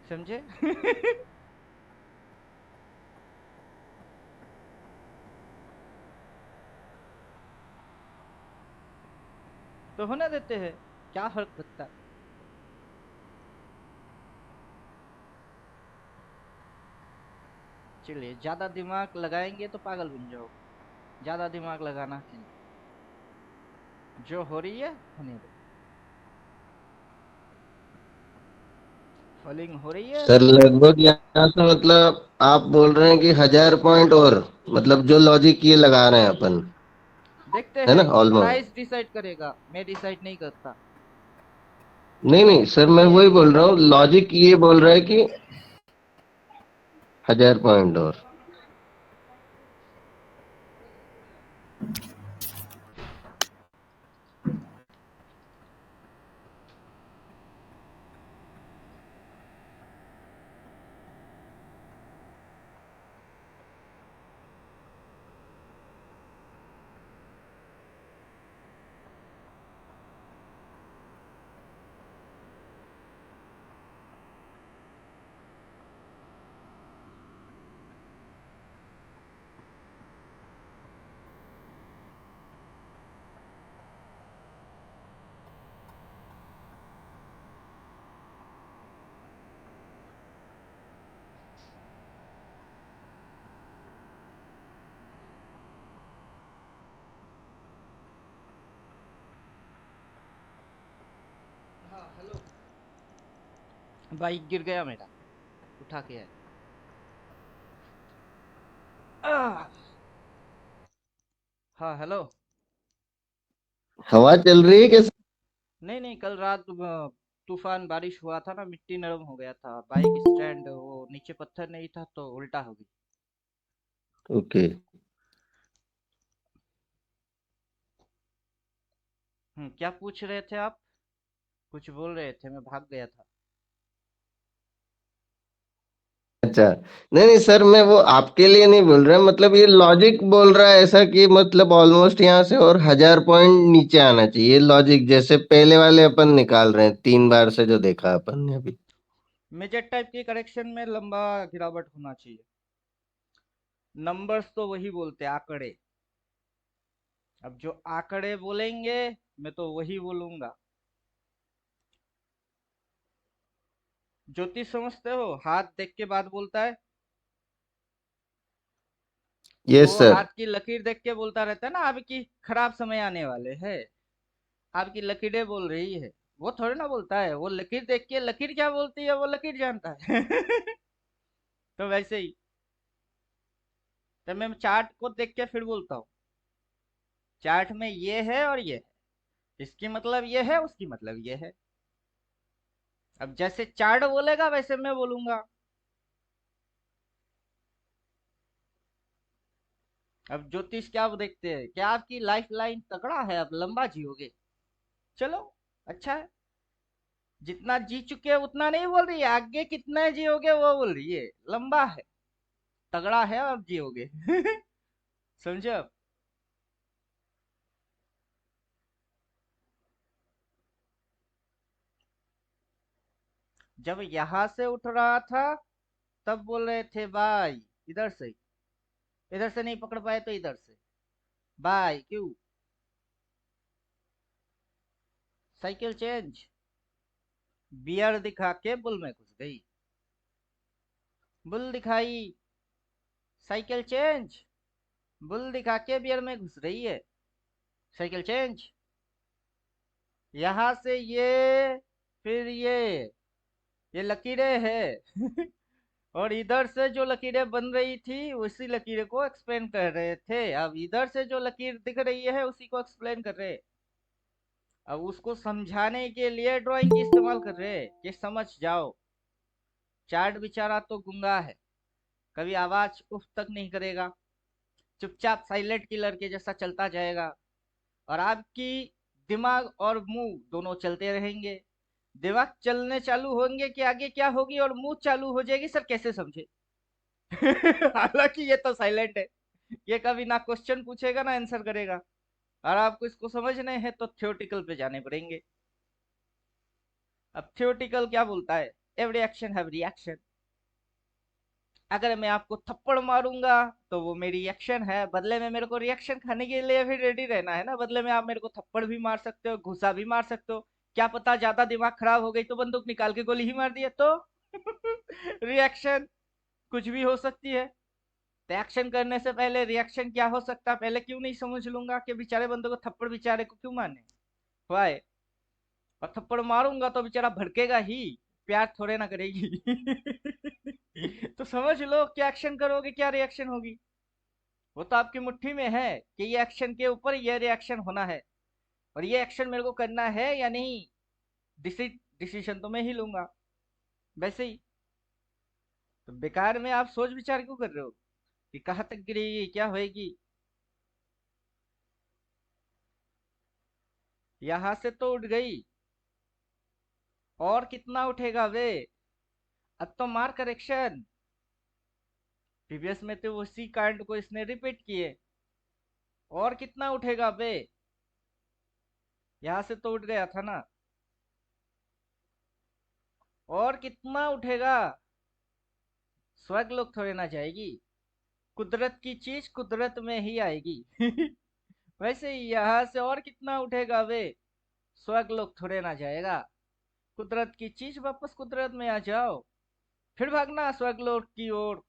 समझे? तो होने देते हैं, क्या फर्क पड़ता है। चलिए, ज्यादा दिमाग लगाएंगे तो पागल बन जाओगे, ज्यादा दिमाग लगाना है नहीं। जो हो रही है होने दो, फॉलिंग हो रही है सर तो लगभग यहाँ से मतलब आप बोल रहे हैं कि 1000 पॉइंट और मतलब जो लॉजिक ये लगा रहे हैं अपन, देखते है ना हैं, ऑलमोस्ट। प्राइस डिसाइड करेगा, मैं डिसाइड नहीं करता। नहीं नहीं सर, मैं वही बोल रहा हूँ, लॉजिक ये बोल रहा है कि 1000 पॉइंट और। हाँ हेलो, बाइक गिर गया मेरा, उठा के है। आह, हाँ हेलो। हवा चल रही है कैसे? नहीं नहीं, कल रात तूफान बारिश हुआ था ना, मिट्टी नरम हो गया था, बाइक स्टैंड वो नीचे पत्थर नहीं था तो उल्टा हो गई। ओके। क्या पूछ रहे थे आप? कुछ बोल रहे थे, मैं भाग गया था। अच्छा, नहीं नहीं सर, मैं वो आपके लिए नहीं बोल रहा, मतलब ये लॉजिक बोल रहा है ऐसा कि मतलब ऑलमोस्ट यहाँ से और 1000 पॉइंट नीचे आना चाहिए, ये लॉजिक जैसे पहले वाले अपन निकाल रहे हैं 3 बार से जो देखा अपन ने अभी। मेजर टाइप की करेक्शन में लंबा गिरावट होना चाहिए। नंबर्स तो वही बोलते हैं, आंकड़े। अब जो आंकड़े बोलेंगे मैं तो वही बोलूंगा। ज्योतिष समझते हो, हाथ देख के बात बोलता है, तो यस वो सर। हाथ की लकीर देख के बोलता रहता है ना, आपकी खराब समय आने वाले हैं, आपकी लकीरें बोल रही है। वो थोड़ी ना बोलता है, वो लकीर देख के, लकीर क्या बोलती है वो लकीर जानता है। तो वैसे ही, तो मैं चार्ट को देख के फिर बोलता हूँ, चार्ट में ये है और ये है, इसकी मतलब ये है, उसकी मतलब ये है। अब जैसे चार्ट बोलेगा वैसे मैं बोलूंगा। अब ज्योतिष क्या देखते हैं, क्या आपकी लाइफ लाइन तगड़ा है, अब लंबा जियोगे, चलो अच्छा है। जितना जी चुके हैं उतना नहीं बोल रही है, आगे कितना जियोगे वो बोल रही है, लंबा है, तगड़ा है, अब जियोगे। समझे अब? जब यहां से उठ रहा था तब बोल रहे थे भाई इधर से, इधर से नहीं पकड़ पाए तो इधर से, भाई क्यों, साइकिल चेंज, बियर दिखा के बुल में घुस गई, बुल दिखाई, साइकिल चेंज, बुल दिखा के बियर में घुस रही है, साइकिल चेंज। यहां से ये, फिर ये लकीरें है। और इधर से जो लकीरें बन रही थी उसी लकीरें को एक्सप्लेन कर रहे थे, अब इधर से जो लकीर दिख रही है उसी को एक्सप्लेन कर रहे हैं। अब उसको समझाने के लिए ड्राइंग की इस्तेमाल कर रहे हैं कि समझ जाओ। चार्ट बेचारा तो गूंगा है, कभी आवाज उफ तक नहीं करेगा, चुपचाप साइलेंट किलर के जैसा चलता जाएगा, और आपकी दिमाग और मुंह दोनों चलते रहेंगे। दिमाग चलने चालू होंगे कि आगे क्या होगी, और मुंह चालू हो जाएगी, सर कैसे समझे। हालांकि ये तो साइलेंट है, ये कभी ना क्वेश्चन पूछेगा ना आंसर करेगा, और आपको इसको समझने हैं तो थ्योरेटिकल पे जाने पड़ेंगे। अब थ्योरेटिकल क्या बोलता है, एवरी एक्शन हैव रिएक्शन, अगर मैं आपको थप्पड़ मारूंगा तो वो मेरी एक्शन है, बदले में मेरे को रिएक्शन खाने के लिए भी रेडी रहना है ना। बदले में आप मेरे को थप्पड़ भी मार सकते हो, घुसा भी मार सकते हो। क्या पता ज्यादा दिमाग खराब हो गई तो बंदूक निकाल के गोली ही मार दिए तो। रिएक्शन कुछ भी हो सकती है। तो एक्शन करने से पहले रिएक्शन क्या हो सकता है पहले क्यों नहीं समझ लूंगा कि बेचारे बंदे को थप्पड़ बेचारे को क्यों मारने। वाई। और थप्पड़ मारूंगा तो बेचारा भड़केगा ही, प्यार थोड़े ना करेगी। तो समझ लो क्या एक्शन करोगे क्या रिएक्शन होगी। वो तो आपकी मुट्ठी में है कि ये एक्शन के ऊपर ये रिएक्शन होना है, और ये एक्शन मेरे को करना है या नहीं। डिसीजन तो मैं ही लूंगा वैसे ही। तो बेकार में आप सोच विचार क्यों कर रहे हो कि कहाँ तक गिरेगी क्या होएगी। यहां से तो उठ गई, और कितना उठेगा वे। अब तो मार करेक्शन। प्रीवियस में तो उसी कांड को इसने रिपीट किए। और कितना उठेगा बे। यहां से तो उठ गया था ना। और कितना उठेगा। स्वर्ग लोग थोड़े ना जाएगी। कुदरत की चीज कुदरत में ही आएगी। वैसे ही यहाँ से और कितना उठेगा वे। स्वर्ग लोग थोड़े ना जाएगा। कुदरत की चीज वापस कुदरत में आ जाओ। फिर भागना स्वर्ग लोक की ओर।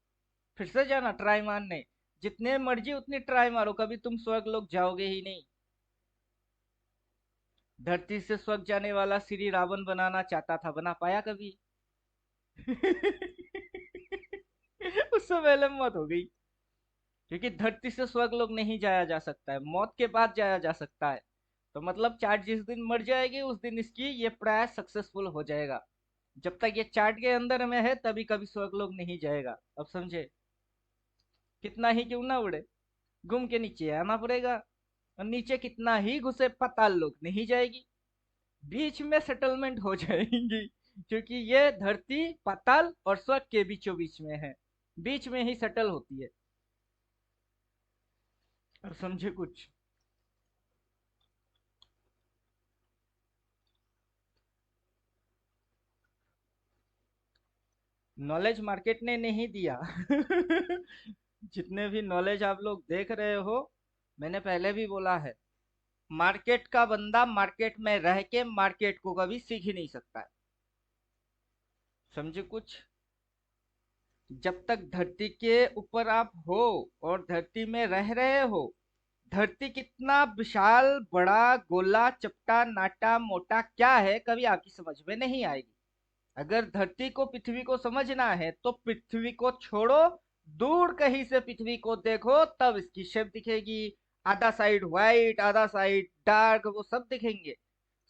फिर से जाना ट्राई मारने। जितने मर्जी उतनी ट्राई मारो, कभी तुम स्वर्ग लोक जाओगे ही नहीं। धरती से स्वर्ग जाने वाला श्री रावण बनाना चाहता था, बना पाया कभी। उससे पहले मौत हो गई। क्योंकि धरती से स्वर्ग लोग नहीं जाया जा सकता है, मौत के बाद जाया जा सकता है। तो मतलब चार्ट जिस दिन मर जाएगी उस दिन इसकी ये प्रयास सक्सेसफुल हो जाएगा। जब तक ये चार्ट के अंदर में है तभी कभी स्वर्ग लोग नहीं जाएगा। अब समझे। कितना ही क्यों ना उड़े, घूम के नीचे आना पड़ेगा। और नीचे कितना ही घुसे पाताल लोग नहीं जाएगी। बीच में सेटलमेंट हो जाएंगी। क्योंकि ये धरती पाताल और स्वर्ग के बीचों बीच में है। बीच में ही सेटल होती है। अब समझे कुछ। नॉलेज मार्केट ने नहीं दिया। जितने भी नॉलेज आप लोग देख रहे हो, मैंने पहले भी बोला है, मार्केट का बंदा मार्केट में रह के मार्केट को कभी सीख ही नहीं सकता है। समझे कुछ। जब तक धरती के ऊपर आप हो और धरती में रह रहे हो, धरती कितना विशाल बड़ा गोला चपटा नाटा मोटा क्या है कभी आपकी समझ में नहीं आएगी। अगर धरती को पृथ्वी को समझना है तो पृथ्वी को छोड़ो, दूर कहीं से पृथ्वी को देखो तब इसकी शेप दिखेगी। आधा साइड व्हाइट आधा साइड डार्क वो सब दिखेंगे।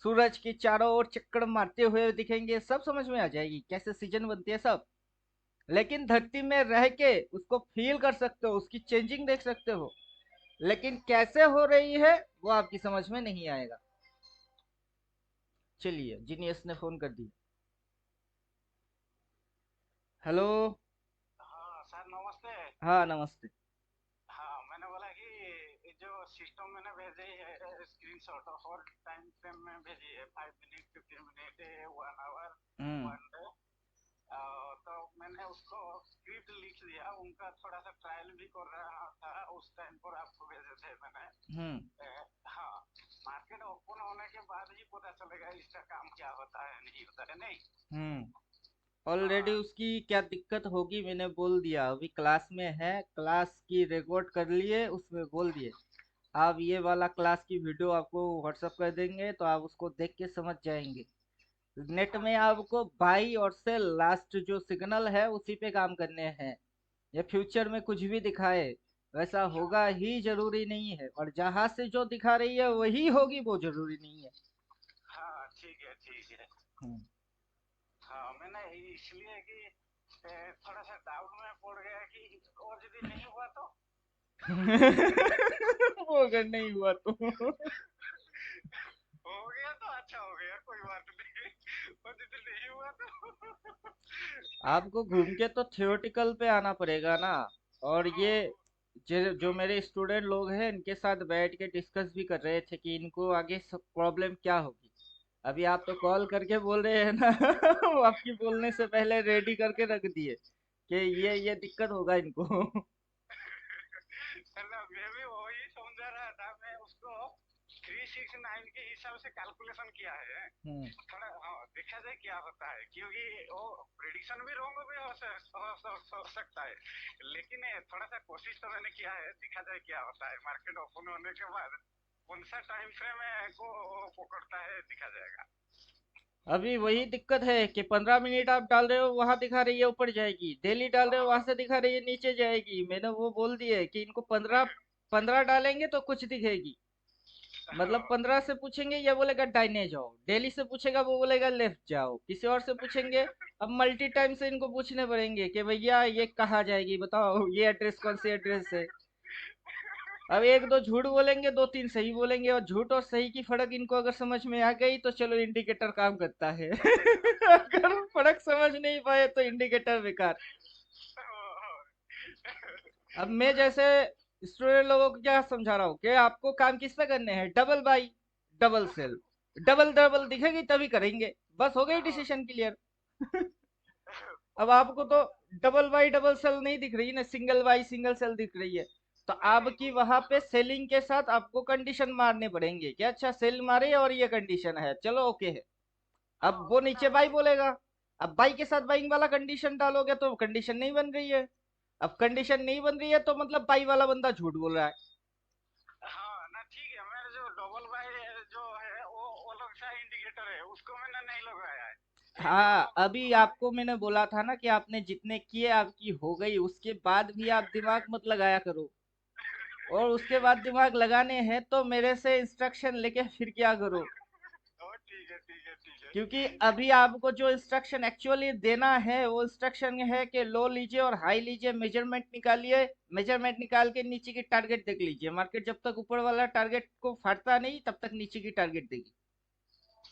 सूरज की चारों ओर चक्कर मारते हुए दिखेंगे, सब समझ में आ जाएगी कैसे सीजन बनती है सब। लेकिन धरती में रह के उसको फील कर सकते हो, उसकी चेंजिंग देख सकते हो। लेकिन कैसे हो रही है वो आपकी समझ में नहीं आएगा। चलिए जीनियस ने फोन कर दिया। हेलो। हाँ सर नमस्ते। हाँ नमस्ते। हाँ मैंने बोला कि ये जो सिस्टम मैंने भेजी है स्क्रीनशॉट और टाइम फ्रेम में भेजी है 5 minute 15 minute 1 hour hmm 1 day. तो मैंने उसको स्क्रिप्ट लिख दिया, उनका थोड़ा सा ट्रायल भी कर रहा था उस टाइम पर आपको भेजे थे मैंने। हम्म हाँ मार्केट ओपन होने के बाद ही पता चलेगा इसका काम क्या होता है नहीं होता है नहीं। ऑलरेडी हाँ उसकी क्या दिक्कत होगी मैंने बोल दिया, अभी क्लास में है, क्लास की रिकॉर्ड कर लिए, उसमें बोल दिए। आप ये वाला क्लास की वीडियो आपको व्हाट्सअप कर देंगे तो आप उसको देख के समझ जाएंगे। नेट हाँ में ठीक आपको बाई और से लास्ट जो सिग्नल है उसी पे काम करने हैं। ये फ्यूचर में कुछ भी दिखाए वैसा हाँ होगा ही जरूरी नहीं है, और जहां से जो दिखा रही है वही होगी वो जरूरी नहीं है। हाँ ठीक है ठीक है। हम्म। हाँ मैंने इसलिए कि थोड़ा सा डाउट में पड़ गया कि और यदि नहीं हुआ तो। वो अगर नहीं हुआ तो। हो गया तो अच्छा हो गया कोई बात नहीं, और यदि नहीं हुआ तो। आपको घूम के तो थियोटिकल पे आना पड़ेगा ना। और ये जो मेरे स्टूडेंट लोग हैं इनके साथ बैठ के डिस्कस भी कर रहे थे कि इनको आगे सब प्रॉब्लम क्या होगी। अभी आप तो कॉल करके बोल रहे हैं ना। वो आपकी बोलने से पहले रेडी करके रख दिए। कि ये दिक्कत होगा इनको। चलो मैं भी वही समझा रहा था, मैं उसको 369 के हिसाब से कैलकुलेशन किया है। थोड़ा हाँ देखा जाए क्या होता है, क्योंकि वो प्रिडिक्शन भी रॉन्ग भी हो सकता है, लेकिन थोड़ा सा कोशिश तो मैंने किया है, देखा जाए क्या होता है। मार्केट ओपन होने के बाद कौन सा टाइम फ्रेम को पकड़ता है दिखा जाएगा। अभी वही दिक्कत है कि 15 मिनट आप डाल रहे हो वहां दिखा रही है ऊपर जाएगी, डेली डाल रहे हो वहां से दिखा रही है नीचे जाएगी। मैंने वो बोल दिया है कि इनको 15 डालेंगे तो कुछ दिखेगी, मतलब 15 से पूछेंगे ये बोलेगा दाहिने जाओ, डेली से पूछेगा वो बोलेगा लेफ्ट जाओ, किसी और से पूछेंगे। अब मल्टी टाइम से इनको पूछने पड़ेंगे कि भैया ये कहाँ जाएगी बताओ, ये एड्रेस कौन सी एड्रेस है। अब एक दो झूठ बोलेंगे, दो तीन सही बोलेंगे, और झूठ और सही की फर्क इनको अगर समझ में आ गई तो चलो इंडिकेटर काम करता है। अगर फर्क समझ नहीं पाए तो इंडिकेटर बेकार। अब मैं जैसे स्टूडेंट लोगों को क्या समझा रहा हूँ कि आपको काम किस पे करने हैं, double buy double sell, double double दिखेगी तभी करेंगे, बस हो गई डिसीजन क्लियर। अब आपको तो डबल बाई डबल सेल नहीं दिख रही ना, सिंगल बाई सिंगल सेल दिख रही है। तो आपकी वहां पे सेलिंग के साथ आपको कंडीशन मारने पड़ेंगे कि अच्छा सेल मारे और ये कंडीशन है, चलो ओके है। अब वो नीचे बाई बोलेगा, अब बाई के साथ बाइंग वाला कंडीशन डालोगे तो कंडीशन नहीं बन रही है। अब कंडीशन नहीं बन रही है तो मतलब बाई वाला बंदा झूठ बोल रहा है। हाँ ना ठीक है, मेरा जो डबल बाय जो है वो अलग सा इंडिकेटर है, उसको मैंने नहीं लगाया है। हाँ, अभी आपको मैंने बोला था ना कि आपने जितने किए आपकी हो गई, उसके बाद भी आप दिमाग मत लगाया करो। और उसके बाद दिमाग लगाने हैं तो मेरे से इंस्ट्रक्शन लेके फिर क्या करो। ठीक है ठीक है ठीक है। क्योंकि अभी आपको जो इंस्ट्रक्शन एक्चुअली देना है वो इंस्ट्रक्शन है कि लो लीजिए और हाई लीजिए, मेजरमेंट निकालिए, मेजरमेंट निकाल के नीचे की टारगेट देख लीजिए। मार्केट जब तक ऊपर वाला टारगेट को फाड़ता नहीं तब तक नीचे की टारगेट देगी।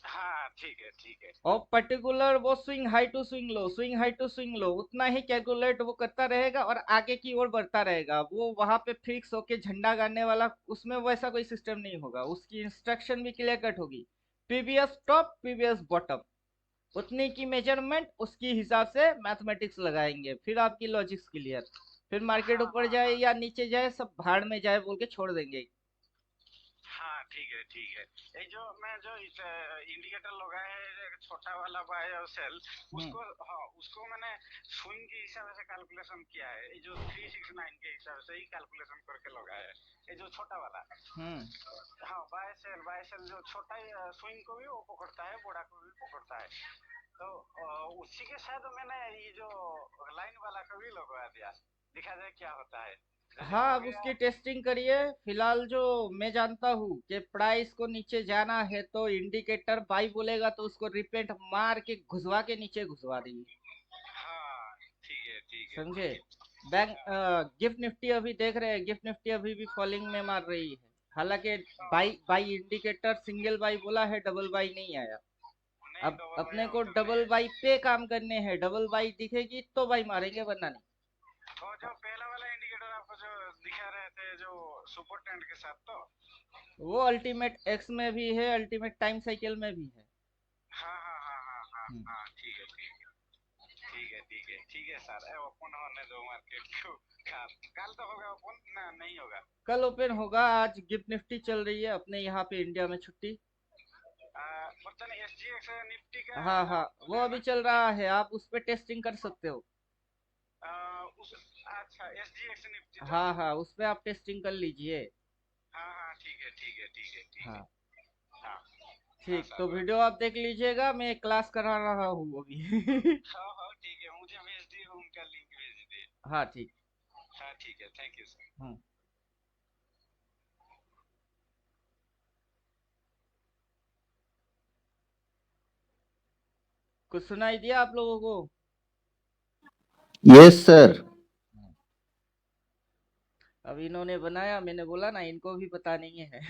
हाँ ठीक है ठीक है। और पर्टिकुलर वो swing high to swing low, swing high to swing low, उतना ही कैलकुलेट वो करता रहेगा और आगे की ओर बढ़ता रहेगा। वो वहां पे फिक्स होके झंडा गाड़ने वाला उसमें वैसा कोई सिस्टम नहीं होगा, उसकी इंस्ट्रक्शन भी क्लियर कट होगी। प्रीवियस टॉप प्रीवियस बॉटम, उतनी की मेजरमेंट उसकी हिसाब से मैथमेटिक्स लगाएंगे, फिर आपकी लॉजिक्स क्लियर। फिर मार्केट हाँ ऊपर हाँ जाए हाँ या नीचे जाए सब भाड़ में जाए बोल के छोड़ देंगे। हाँ ठीक है ठीक है। ये जो मैं जो इस इंडिकेटर लगाया है छोटा वाला बाय और सेल, उसको हाँ उसको मैंने स्विंग के हिसाब से कैलकुलेशन किया है। ये जो 369 के हिसाब से ही कैलकुलेशन करके लगाया है, ये जो छोटा वाला। हाँ बाय सेल जो छोटा स्विंग को भी वो पकड़ता है, बड़ा को भी पकड़ता है। तो उसी के साथ मैंने ये जो लाइन वाला को भी लगवा दिया, दिखा जाए क्या होता है। जैसे हाँ, हो अब गया। उसकी टेस्टिंग करिए। फिलहाल जो मैं जानता हूँ कि प्राइस को नीचे जाना है तो इंडिकेटर बाई बोलेगा तो उसको रिपेंट मार के घुसवा के नीचे घुसवा देंगे। हाँ ठीक है ठीक है समझे। ठीक है। बैंक गिफ्ट निफ्टी अभी देख रहे हैं, गिफ्ट निफ्टी अभी भी फॉलिंग में मार रही है। हालांकि by by indicator single by बोला है, डबल बाई नहीं आया। नहीं अब डबल बाय अपने को अभी तक नहीं डबल है। बाई पे काम करने हैं, डबल बाई दिखेगी तो बाई मारेंगे वरना नहीं। वो जो पहला वाला इंडिकेटर आपको जो दिखा रहे थे जो सुपर टेंट के साथ, तो वो अल्टीमेट एक्स में भी है, अल्टीमेट टाइम साइकिल में भी है। हाँ हाँ हाँ हाँ हाँ हम्म। हाँ ठीक है ठीक है ठीक है ठीक है ठीक है सर। ओपन होने दो मार्केट को। कल कल तो होगा ओपन ना, नहीं होगा। कल ओपन होगा, आज गिफ्ट निफ्टी चल रही है अपने यहाँ पे इंडिया में छुट्टी। पता नहीं SGX निफ्टी का हाँ हाँ, वो है अभी ना। चल रहा है, आप उस पे टेस्टिंग कर सकते हो। उस अच्छा SGX निफ्टी तो। हाँ हाँ, उस पे आप टेस्टिंग कर लीजिए। हाँ हाँ ठीक है ठीक है ठीक है ठीक है। हाँ हाँ हाँ ठीक, तो सर। वीडियो आप देख लीजिएगा, मैं क्लास करा रहा हूँ अभी। हाँ हाँ ठीक है, मुझे भेज दिए, उनका लिंक भेज दिए। हाँ ठीक। हाँ ठीक है, थैंक यू सर। हम्म। कुछ सुनाई दिया आप लोगों को? Yes sir. अब इन्होंने बनाया, मैंने बोला ना इनको भी पता नहीं है।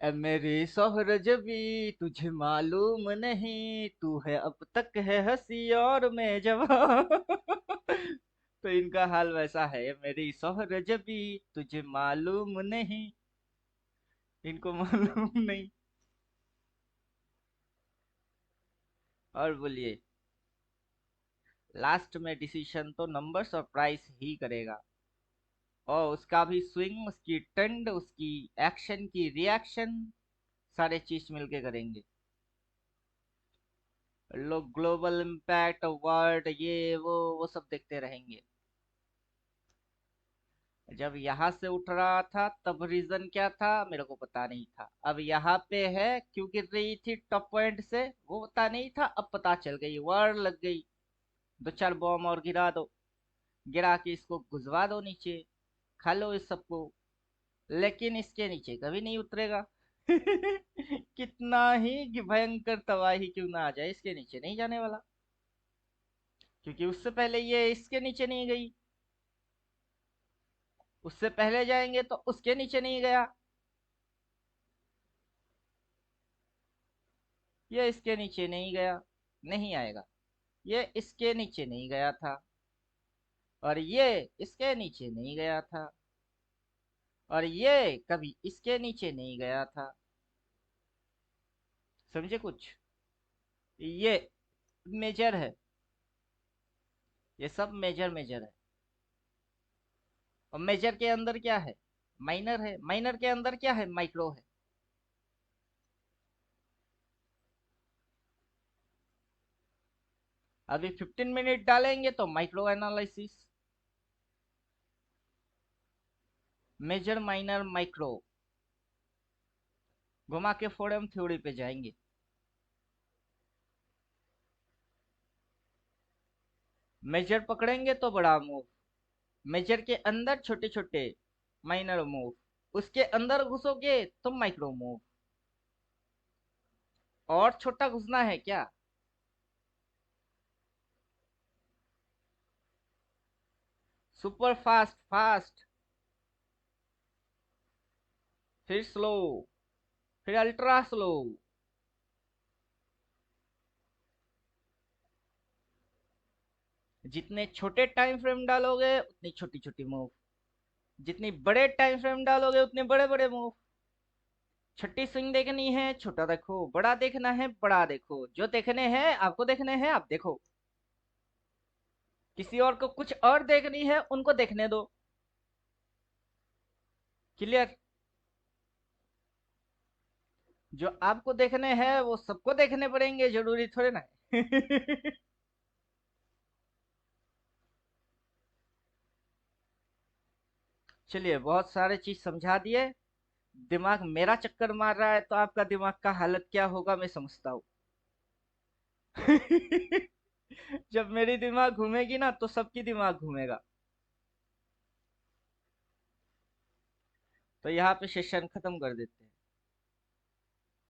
ए मेरी सोहरजबी तुझे मालूम नहीं, तू है अब तक है हंसी और मैं जवान। तो इनका हाल वैसा है, ए मेरी सोहरजबी तुझे मालूम नहीं, इनको मालूम नहीं। और बोलिए, लास्ट में डिसीजन तो नंबर्स और प्राइस ही करेगा, और उसका भी स्विंग, उसकी ट्रेंड, उसकी एक्शन की रिएक्शन, सारे चीज मिलके करेंगे। लोग ग्लोबल इम्पैक्ट, वर्ल्ड, ये वो सब देखते रहेंगे। जब यहाँ से उठ रहा था तब रीजन क्या था मेरे को पता नहीं था, अब यहाँ पे है क्यों गिर रही थी टॉप पॉइंट से वो पता नहीं था, अब पता चल गई, वर्ड लग गई। दो चार बॉम्ब और गिरा दो, गिरा के इसको घुसवा दो नीचे, खा लो इस सबको, लेकिन इसके नीचे कभी नहीं उतरेगा। कितना ही भयंकर तबाही क्यों ना आ जाए, इसके नीचे नहीं जाने वाला, क्योंकि उससे पहले ये इसके नीचे नहीं गई, उससे पहले जाएंगे तो उसके नीचे नहीं गया, ये इसके नीचे नहीं गया, नहीं आएगा, ये इसके नीचे नहीं गया था, और ये इसके नीचे नहीं गया था, और ये कभी इसके नीचे नहीं गया था। समझे कुछ? ये मेजर है, ये सब मेजर मेजर है। और मेजर के अंदर क्या है? माइनर है, माइनर के अंदर क्या है? माइक्रो है। अभी 15 मिनट डालेंगे तो micro analysis, major, minor, micro, घुमा के फोरम थ्योरी पे जाएंगे। मेजर पकड़ेंगे तो बड़ा मूव, मेजर के अंदर छोटे छोटे माइनर मूव, उसके अंदर घुसोगे तो माइक्रो मूव। और छोटा घुसना है क्या? सुपर फास्ट, फास्ट, फिर स्लो, फिर अल्ट्रा स्लो। जितने छोटे टाइम फ्रेम डालोगे उतनी छोटी छोटी मूव, जितनी बड़े टाइम फ्रेम डालोगे उतने बड़े बड़े मूव। छोटी स्विंग देखनी है छोटा देखो, बड़ा देखना है बड़ा देखो, जो देखने हैं आपको देखने हैं आप देखो, किसी और को कुछ और देखनी है उनको देखने दो। क्लियर? जो आपको देखने हैं वो सबको देखने पड़ेंगे, जरूरी थोड़े ना है। चलिए, बहुत सारे चीज समझा दिए। दिमाग मेरा चक्कर मार रहा है तो आपका दिमाग का हालत क्या होगा मैं समझता हूँ। जब मेरी दिमाग घूमेगी ना तो सबकी दिमाग घूमेगा। तो यहाँ पे सेशन खत्म कर देते हैं।